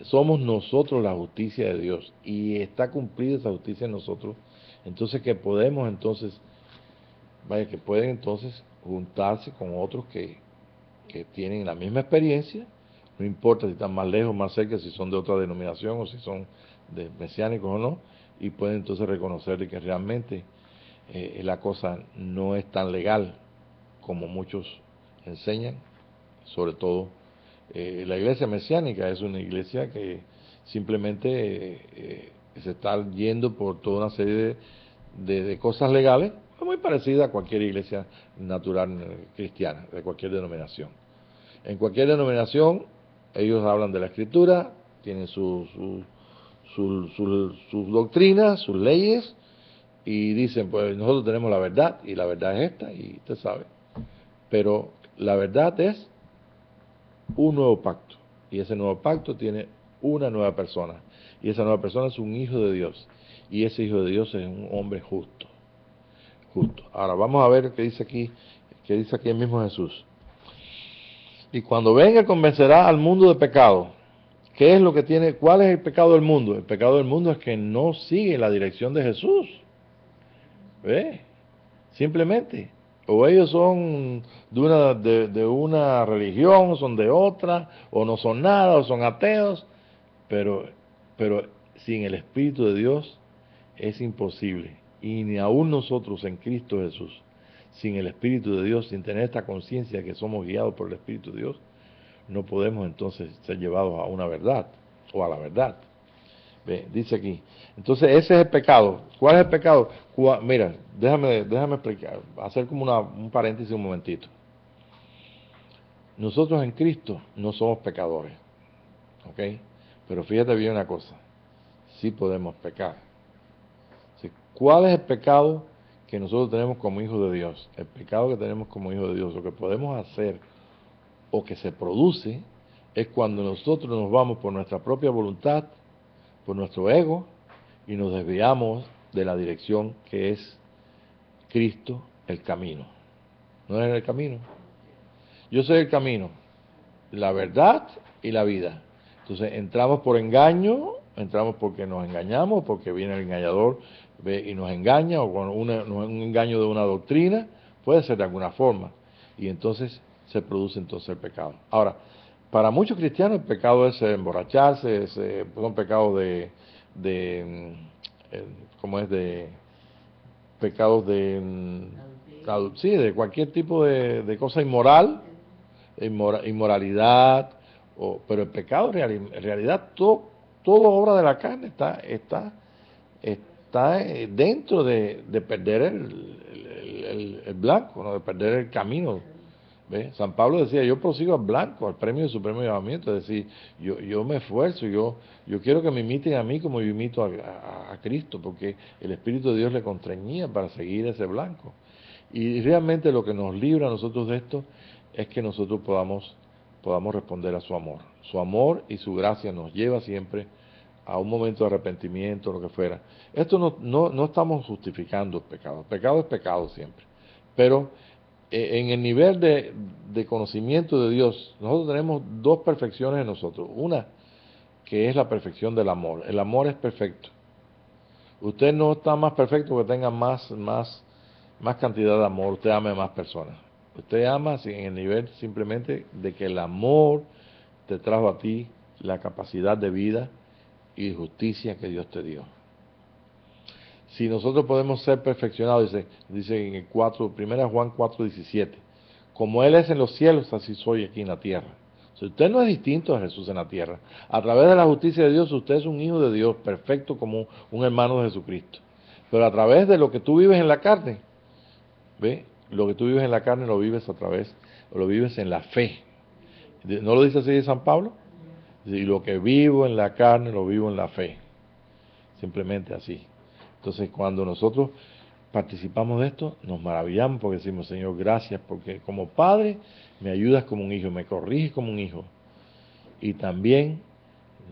somos nosotros la justicia de Dios, y está cumplida esa justicia en nosotros, entonces que podemos entonces, que pueden entonces juntarse con otros que tienen la misma experiencia, no importa si están más lejos, más cerca, si son de otra denominación o si son de mesiánicos o no, y pueden entonces reconocer que realmente la cosa no es tan legal como muchos enseñan. Sobre todo la iglesia mesiánica es una iglesia que simplemente se está yendo por toda una serie de cosas legales, muy parecida a cualquier iglesia natural cristiana, de cualquier denominación. En cualquier denominación ellos hablan de la Escritura, tienen sus doctrinas, sus leyes, y dicen, pues nosotros tenemos la verdad, y la verdad es esta, y usted sabe. Pero la verdad es un nuevo pacto, y ese nuevo pacto tiene una nueva persona, y esa nueva persona es un hijo de Dios, y ese hijo de Dios es un hombre justo. Ahora vamos a ver qué dice aquí el mismo Jesús. Y cuando venga convencerá al mundo de pecado. ¿Qué es lo que tiene? ¿Cuál es el pecado del mundo? El pecado del mundo es que no sigue la dirección de Jesús. ¿Ve? Simplemente. O ellos son de una religión, son de otra, o no son nada, o son ateos, pero sin el Espíritu de Dios es imposible. Y ni aún nosotros en Cristo Jesús, sin el Espíritu de Dios, sin tener esta conciencia que somos guiados por el Espíritu de Dios, no podemos entonces ser llevados a una verdad o a la verdad. Ve, dice aquí. Entonces ese es el pecado. ¿Cuál es el pecado? Mira, déjame explicar, hacer como un paréntesis un momentito. Nosotros en Cristo no somos pecadores, ¿ok? Pero fíjate bien una cosa, sí podemos pecar. ¿Cuál es el pecado que nosotros tenemos como hijos de Dios? El pecado que tenemos como hijos de Dios, lo que podemos hacer o que se produce, es cuando nosotros nos vamos por nuestra propia voluntad, por nuestro ego, y nos desviamos de la dirección que es Cristo, el camino. ¿No es el camino? Yo soy el camino, la verdad y la vida. Entonces entramos por engaño, entramos porque nos engañamos, porque viene el engañador y nos engaña, o con un engaño de una doctrina, puede ser de alguna forma, y entonces se produce entonces el pecado. Ahora, para muchos cristianos el pecado es emborracharse, son pecados ¿cómo es? De pecados sí, de cualquier tipo de cosa inmoral, inmoralidad, pero el pecado en realidad todo obra de la carne está dentro de perder el blanco, ¿no? De perder el camino. ¿Ve? San Pablo decía, yo prosigo al blanco, al premio de supremo llamamiento, es decir, yo me esfuerzo, yo quiero que me imiten a mí como yo imito a Cristo, porque el Espíritu de Dios le constreñía para seguir ese blanco. Y realmente lo que nos libra a nosotros de esto es que nosotros podamos responder a su amor. Su amor y su gracia nos lleva siempre a un momento de arrepentimiento, lo que fuera. Esto no estamos justificando el pecado es pecado siempre, pero en el nivel de conocimiento de Dios, nosotros tenemos dos perfecciones en nosotros. Una, que es la perfección del amor. El amor es perfecto. Usted no está más perfecto que tenga más cantidad de amor, usted ama a más personas. Usted ama en el nivel simplemente de que el amor te trajo a ti la capacidad de vida y justicia que Dios te dio. Si nosotros podemos ser perfeccionados, dice en el 1 Juan 4:17, como Él es en los cielos, así soy aquí en la tierra. Si usted no es distinto a Jesús en la tierra, a través de la justicia de Dios, usted es un hijo de Dios, perfecto como un hermano de Jesucristo. Pero a través de lo que tú vives en la carne, ¿ve? Lo que tú vives en la carne lo vives lo vives en la fe. ¿No lo dice así San Pablo? Y lo que vivo en la carne lo vivo en la fe. Simplemente así. Entonces, cuando nosotros participamos de esto, nos maravillamos porque decimos, Señor, gracias, porque como padre me ayudas como un hijo, me corriges como un hijo. Y también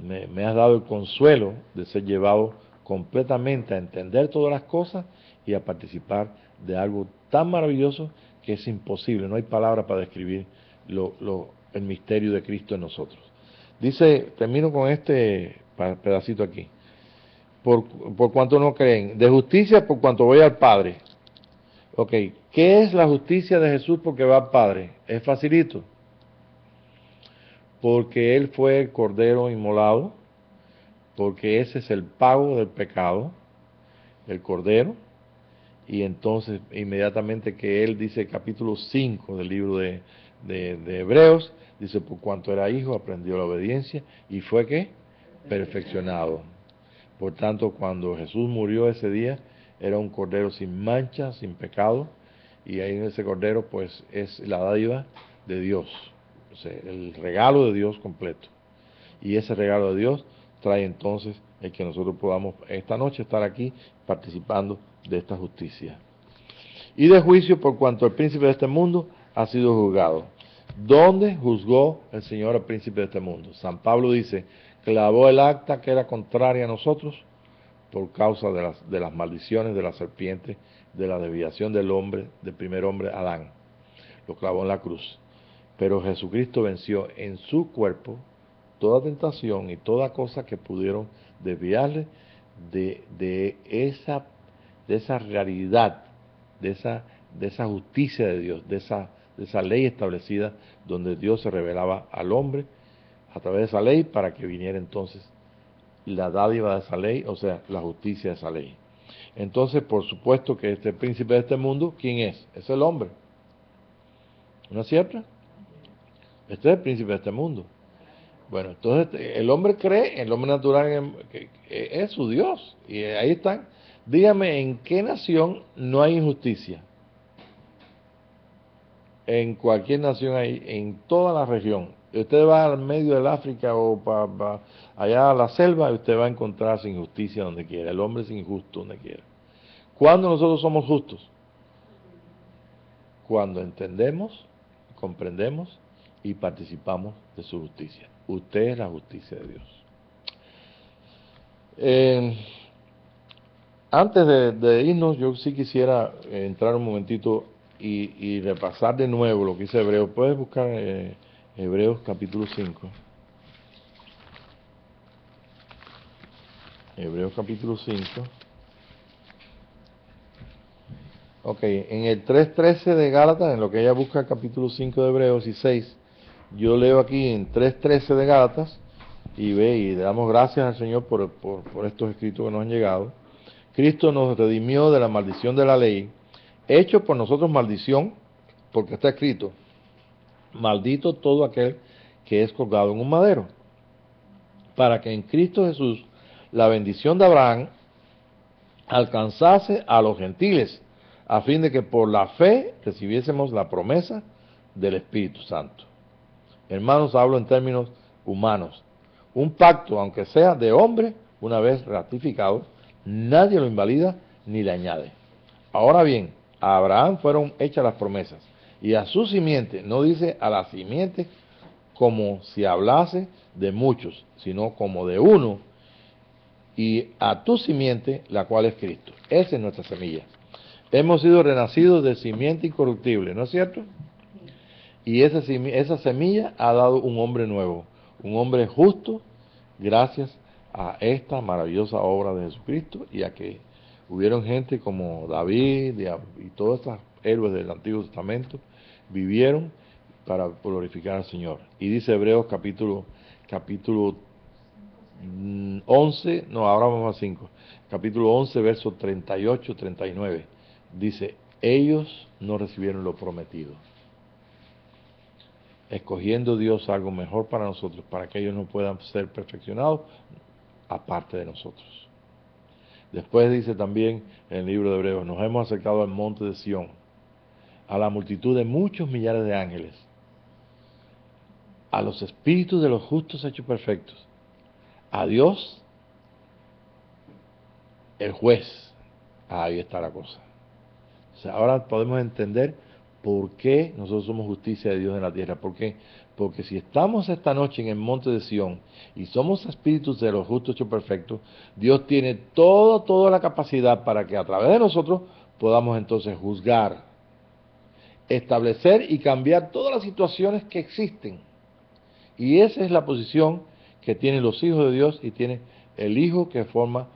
me has dado el consuelo de ser llevado completamente a entender todas las cosas y a participar de algo tan maravilloso que es imposible, no hay palabra para describir el misterio de Cristo en nosotros. Dice, termino con este pedacito aquí. Por cuanto no creen, de justicia por cuanto voy al Padre. Ok, ¿qué es la justicia de Jesús porque va al Padre? Es facilito. Porque Él fue el Cordero inmolado, porque ese es el pago del pecado, el Cordero, y entonces inmediatamente que Él dice, capítulo 5 del libro de Hebreos, dice, por cuanto era hijo, aprendió la obediencia, y fue ¿qué? Perfeccionado. Por tanto, cuando Jesús murió ese día, era un cordero sin mancha, sin pecado, y ahí en ese cordero pues es la dádiva de Dios, o sea, el regalo de Dios completo. Y ese regalo de Dios trae entonces el que nosotros podamos esta noche estar aquí participando de esta justicia. Y de juicio por cuanto el príncipe de este mundo ha sido juzgado. ¿Dónde juzgó el Señor al príncipe de este mundo? San Pablo dice, clavó el acta que era contraria a nosotros por causa de las maldiciones de la serpiente, de la desviación del hombre, del primer hombre, Adán. Lo clavó en la cruz. Pero Jesucristo venció en su cuerpo toda tentación y toda cosa que pudieron desviarle de esa realidad, de esa justicia de Dios, de esa ley establecida donde Dios se revelaba al hombre a través de esa ley para que viniera entonces la dádiva de esa ley, o sea, la justicia de esa ley. Entonces, por supuesto que este príncipe de este mundo, ¿quién es? Es el hombre. ¿No es cierto? Este es el príncipe de este mundo. Bueno, entonces el hombre cree, el hombre natural que es su Dios. Y ahí están. Dígame, ¿en qué nación no hay injusticia? En cualquier nación hay, en toda la región. Usted va al medio del África o allá a la selva y usted va a encontrarse injusticia donde quiera. El hombre es injusto donde quiera. ¿Cuándo nosotros somos justos? Cuando entendemos, comprendemos y participamos de su justicia. Usted es la justicia de Dios. Antes de irnos, yo sí quisiera entrar un momentito y repasar de nuevo lo que dice Hebreos. Puedes buscar Hebreos capítulo 5. Hebreos capítulo 5. Ok, en el 3.13 de Gálatas, en lo que ella busca el capítulo 5 de Hebreos y 6, yo leo aquí en 3.13 de Gálatas y ve y le damos gracias al Señor por estos escritos que nos han llegado. Cristo nos redimió de la maldición de la ley, hecho por nosotros maldición, porque está escrito, maldito todo aquel que es colgado en un madero, para que en Cristo Jesús la bendición de Abraham alcanzase a los gentiles, a fin de que por la fe recibiésemos la promesa del Espíritu Santo. Hermanos, hablo en términos humanos. Un pacto, aunque sea de hombre, una vez ratificado, nadie lo invalida ni le añade. Ahora bien, a Abraham fueron hechas las promesas, y a su simiente, no dice a la simiente como si hablase de muchos, sino como de uno, y a tu simiente, la cual es Cristo. Esa es nuestra semilla. Hemos sido renacidos de simiente incorruptible, ¿no es cierto? Y esa semilla ha dado un hombre nuevo, un hombre justo, gracias a esta maravillosa obra de Jesucristo y a que hubieron gente como David y todos estos héroes del Antiguo Testamento vivieron para glorificar al Señor. Y dice Hebreos capítulo 11, no, ahora vamos a 5, capítulo 11, versos 38, 39, dice, ellos no recibieron lo prometido, escogiendo Dios algo mejor para nosotros, para que ellos no puedan ser perfeccionados aparte de nosotros. Después dice también en el libro de Hebreos, nos hemos acercado al monte de Sión, a la multitud de muchos millares de ángeles, a los espíritus de los justos hechos perfectos, a Dios, el juez. Ahí está la cosa. O sea, ahora podemos entender por qué nosotros somos justicia de Dios en la tierra. ¿Por qué? Porque si estamos esta noche en el monte de Sión y somos espíritus de los justos hechos perfectos, Dios tiene toda la capacidad para que a través de nosotros podamos entonces juzgar, establecer y cambiar todas las situaciones que existen. Y esa es la posición que tienen los hijos de Dios y tiene el Hijo que forma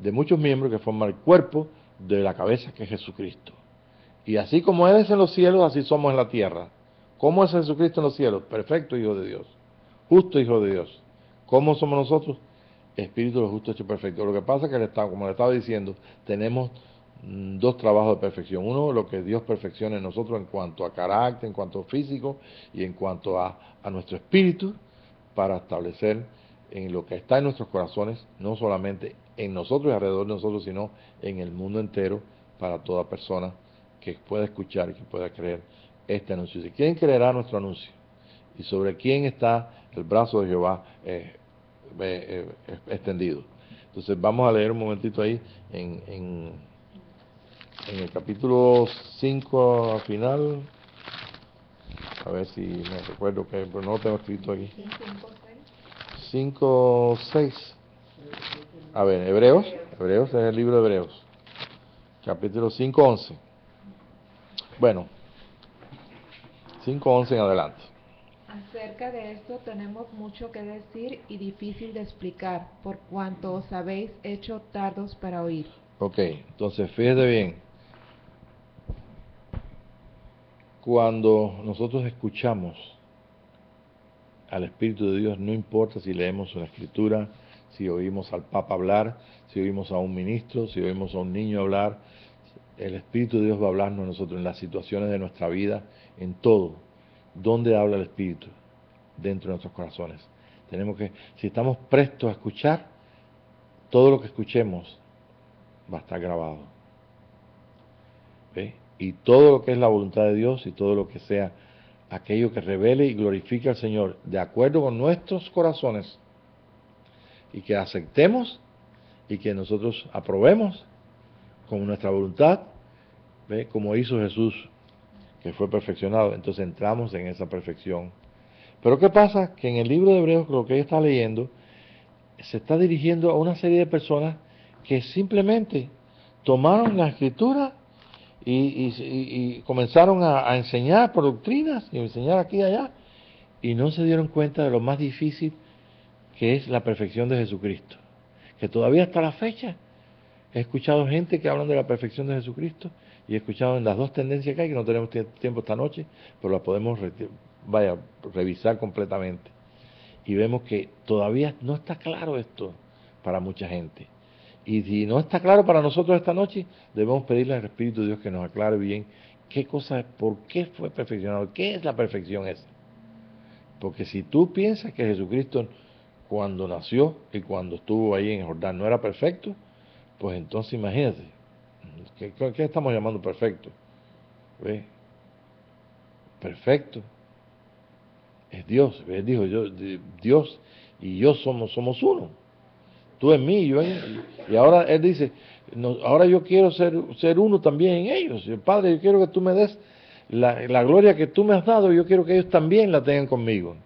de muchos miembros, que forma el cuerpo de la cabeza que es Jesucristo. Y así como Él es en los cielos, así somos en la tierra. ¿Cómo es Jesucristo en los cielos? Perfecto Hijo de Dios, justo Hijo de Dios. ¿Cómo somos nosotros? Espíritu de los justos hecho perfecto. Lo que pasa es que, como le estaba diciendo, tenemos dos trabajos de perfección. Uno, lo que Dios perfecciona en nosotros en cuanto a carácter, en cuanto a físico y en cuanto a nuestro espíritu, para establecer en lo que está en nuestros corazones, no solamente en nosotros y alrededor de nosotros, sino en el mundo entero, para toda persona que pueda escuchar y que pueda creer este anuncio. Si quién creerá nuestro anuncio y sobre quién está el brazo de Jehová extendido. Entonces vamos a leer un momentito ahí en el capítulo 5 al final, a ver si me recuerdo que pero no lo tengo escrito aquí. 5, 6. A ver, Hebreos es el libro de Hebreos, capítulo 5, 11. Bueno, 5, 11 en adelante. Acerca de esto tenemos mucho que decir y difícil de explicar, por cuanto os habéis hecho tardos para oír. Ok, entonces fíjate bien. Cuando nosotros escuchamos al Espíritu de Dios, no importa si leemos una escritura, si oímos al Papa hablar, si oímos a un ministro, si oímos a un niño hablar. El Espíritu de Dios va a hablarnos a nosotros en las situaciones de nuestra vida, en todo. ¿Dónde habla el Espíritu? Dentro de nuestros corazones. Tenemos que, si estamos prestos a escuchar, todo lo que escuchemos va a estar grabado. ¿Ve? Y todo lo que es la voluntad de Dios y todo lo que sea aquello que revele y glorifique al Señor de acuerdo con nuestros corazones y que aceptemos y que nosotros aprobemos con nuestra voluntad, ¿ve? Como hizo Jesús, que fue perfeccionado. Entonces entramos en esa perfección. Pero ¿qué pasa? Que en el libro de Hebreos, lo que ella está leyendo, se está dirigiendo a una serie de personas que simplemente tomaron la escritura y comenzaron a enseñar por doctrinas y enseñar aquí y allá, y no se dieron cuenta de lo más difícil que es la perfección de Jesucristo. Que todavía hasta la fecha he escuchado gente que hablan de la perfección de Jesucristo y he escuchado en las dos tendencias que hay, que no tenemos tiempo esta noche, pero las podemos revisar completamente. Y vemos que todavía no está claro esto para mucha gente. Y si no está claro para nosotros esta noche, debemos pedirle al Espíritu de Dios que nos aclare bien qué cosa es, por qué fue perfeccionado, qué es la perfección esa. Porque si tú piensas que Jesucristo cuando nació y cuando estuvo ahí en Jordán no era perfecto, pues entonces imagínate, ¿qué estamos llamando perfecto? ¿Ve? Perfecto es Dios. Él dijo, Dios y yo somos uno. Tú en mí, yo en él. Y ahora Él dice, no, ahora yo quiero ser uno también en ellos. Padre, yo quiero que tú me des la gloria que tú me has dado, yo quiero que ellos también la tengan conmigo.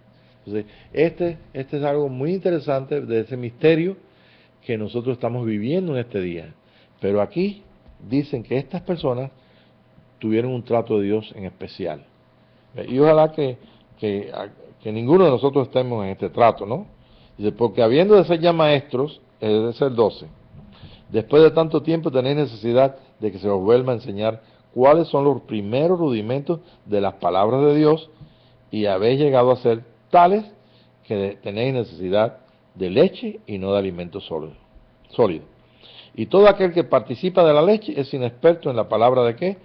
Entonces, este es algo muy interesante de ese misterio que nosotros estamos viviendo en este día. Pero aquí dicen que estas personas tuvieron un trato de Dios en especial. Y ojalá que ninguno de nosotros estemos en este trato, ¿no? Dice, porque habiendo de ser ya maestros, es el 12, después de tanto tiempo tenéis necesidad de que se os vuelva a enseñar cuáles son los primeros rudimentos de las palabras de Dios y habéis llegado a ser tales que tenéis necesidad de leche y no de alimento sólido. Y todo aquel que participa de la leche es inexperto en la palabra de qué?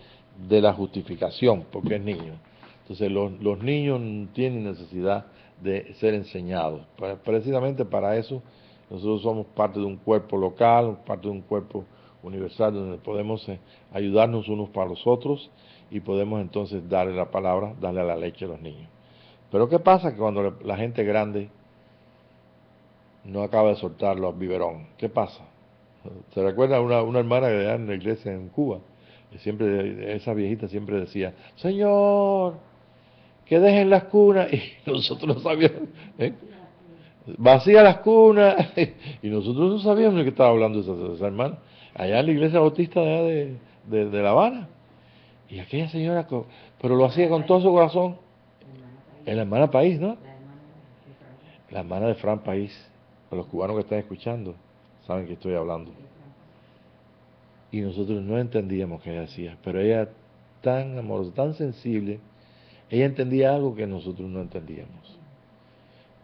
De la justificación, porque es niño. Entonces los niños tienen necesidad de ser enseñados. Precisamente para eso nosotros somos parte de un cuerpo local, parte de un cuerpo universal donde podemos ayudarnos unos para los otros y podemos entonces darle la palabra, darle la leche a los niños. Pero ¿qué pasa? Que cuando la gente grande no acaba de soltar los biberón, ¿qué pasa? ¿Se recuerda una hermana que en la iglesia en Cuba? Esa viejita siempre decía, Señor, que dejen las cunas, y nosotros no sabíamos, vacía las cunas, y nosotros no sabíamos de qué estaba hablando esa hermana, allá en la iglesia bautista de, allá de La Habana, y aquella señora, pero lo hacía con todo su corazón, en la hermana País, ¿no? La hermana de Fran País, a los cubanos que están escuchando, saben que estoy hablando. Y nosotros no entendíamos qué ella decía, pero ella tan amorosa, tan sensible, ella entendía algo que nosotros no entendíamos.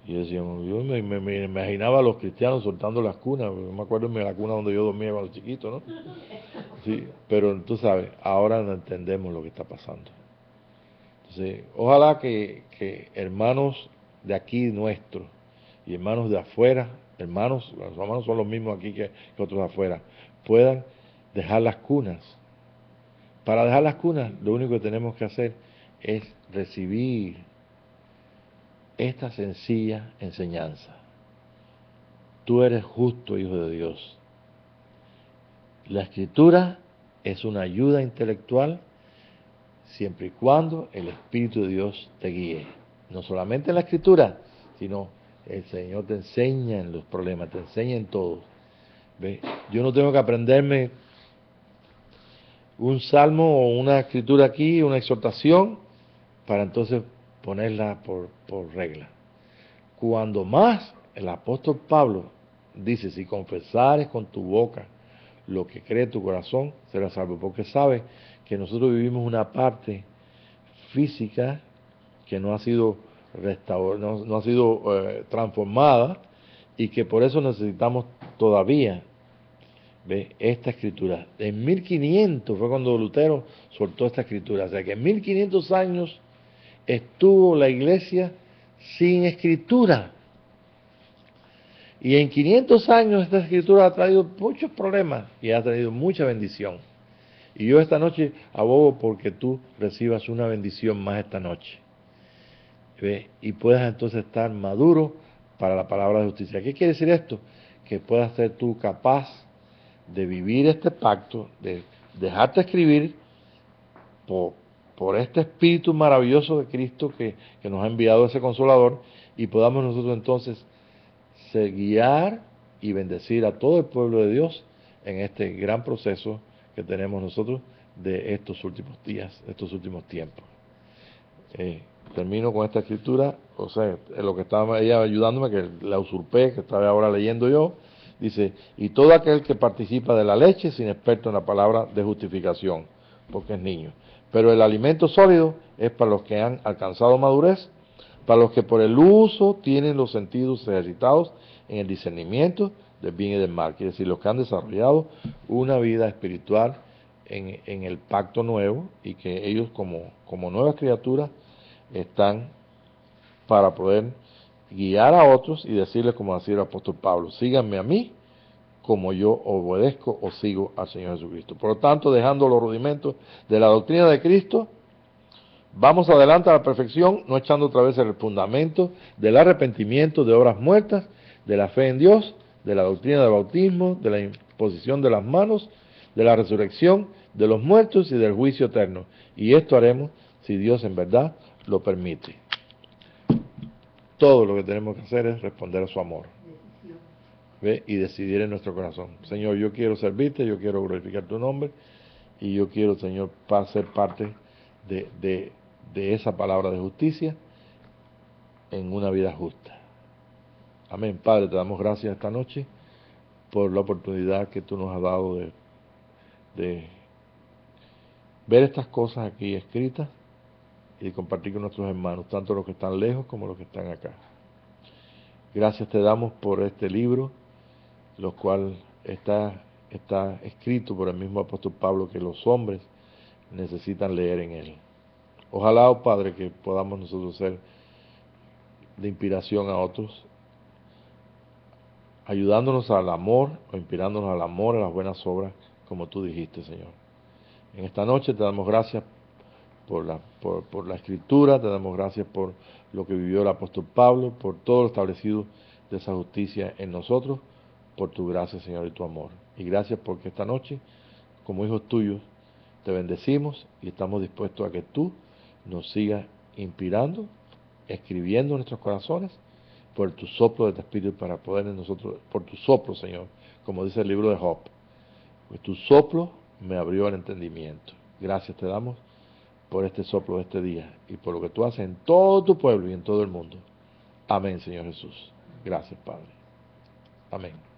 Y decíamos, yo me imaginaba a los cristianos soltando las cunas, yo me acuerdo de la cuna donde yo dormía cuando chiquito, ¿no? Sí, pero tú sabes, ahora no entendemos lo que está pasando. Entonces, ojalá que hermanos de aquí nuestros y hermanos de afuera, los hermanos son los mismos aquí que otros de afuera, puedan dejar las cunas. Para dejar las cunas, lo único que tenemos que hacer es recibir esta sencilla enseñanza. Tú eres justo, hijo de Dios. La escritura es una ayuda intelectual siempre y cuando el Espíritu de Dios te guíe. No solamente en la escritura, sino el Señor te enseña en los problemas, te enseña en todo. ¿Ve? Yo no tengo que aprenderme un salmo o una escritura aquí, una exhortación, para entonces ponerla por regla. Cuando más el apóstol Pablo dice, si confesares con tu boca lo que cree tu corazón, serás salvo, porque sabe que nosotros vivimos una parte física que no ha sido no ha sido transformada, y que por eso necesitamos todavía esta escritura. En 1500 fue cuando Lutero soltó esta escritura, o sea que en 1500 años estuvo la iglesia sin escritura, y en 500 años esta escritura ha traído muchos problemas y ha traído mucha bendición. Y yo esta noche abogo porque tú recibas una bendición más esta noche, y puedas entonces estar maduro para la palabra de justicia. ¿Qué quiere decir esto? Que puedas ser tú capaz de vivir este pacto, de dejarte escribir por este Espíritu maravilloso de Cristo que nos ha enviado ese Consolador, y podamos nosotros entonces guiar y bendecir a todo el pueblo de Dios en este gran proceso que tenemos nosotros de estos últimos días, estos últimos tiempos. Termino con esta escritura, o sea, lo que estaba ella ayudándome, que la usurpé, que estaba ahora leyendo yo, dice: y todo aquel que participa de la leche es inexperto en la palabra de justificación, porque es niño. Pero el alimento sólido es para los que han alcanzado madurez, para los que por el uso tienen los sentidos ejercitados en el discernimiento del bien y del mal, quiere decir, los que han desarrollado una vida espiritual en el pacto nuevo, y que ellos como nuevas criaturas están para poder guiar a otros y decirles, como decía el apóstol Pablo: síganme a mí como yo obedezco o sigo al Señor Jesucristo. Por lo tanto, dejando los rudimentos de la doctrina de Cristo, vamos adelante a la perfección, no echando otra vez el fundamento del arrepentimiento de obras muertas, de la fe en Dios, de la doctrina del bautismo, de la imposición de las manos, de la resurrección de los muertos y del juicio eterno. Y esto haremos si Dios en verdad lo permite. Todo lo que tenemos que hacer es responder a su amor, y decidir en nuestro corazón: Señor, yo quiero servirte, yo quiero glorificar tu nombre, y yo quiero, Señor, ser parte de esa palabra de justicia en una vida justa. Amén. Padre, te damos gracias esta noche por la oportunidad que tú nos has dado de ver estas cosas aquí escritas y de compartir con nuestros hermanos, tanto los que están lejos como los que están acá. Gracias te damos por este libro, lo cual está escrito por el mismo apóstol Pablo, que los hombres necesitan leer en él. Ojalá, oh Padre, que podamos nosotros ser de inspiración a otros, ayudándonos al amor, o inspirándonos al amor, a las buenas obras, como tú dijiste, Señor. En esta noche te damos gracias por la escritura, te damos gracias por lo que vivió el apóstol Pablo, por todo lo establecido de esa justicia en nosotros, por tu gracia, Señor, y tu amor. Y gracias porque esta noche, como hijos tuyos, te bendecimos y estamos dispuestos a que tú nos sigas inspirando, escribiendo en nuestros corazones, por tu soplo de tu espíritu, para poder en nosotros, por tu soplo, Señor, como dice el libro de Job, pues tu soplo me abrió el entendimiento. Gracias te damos por este soplo de este día y por lo que tú haces en todo tu pueblo y en todo el mundo. Amén, Señor Jesús. Gracias, Padre. Amén.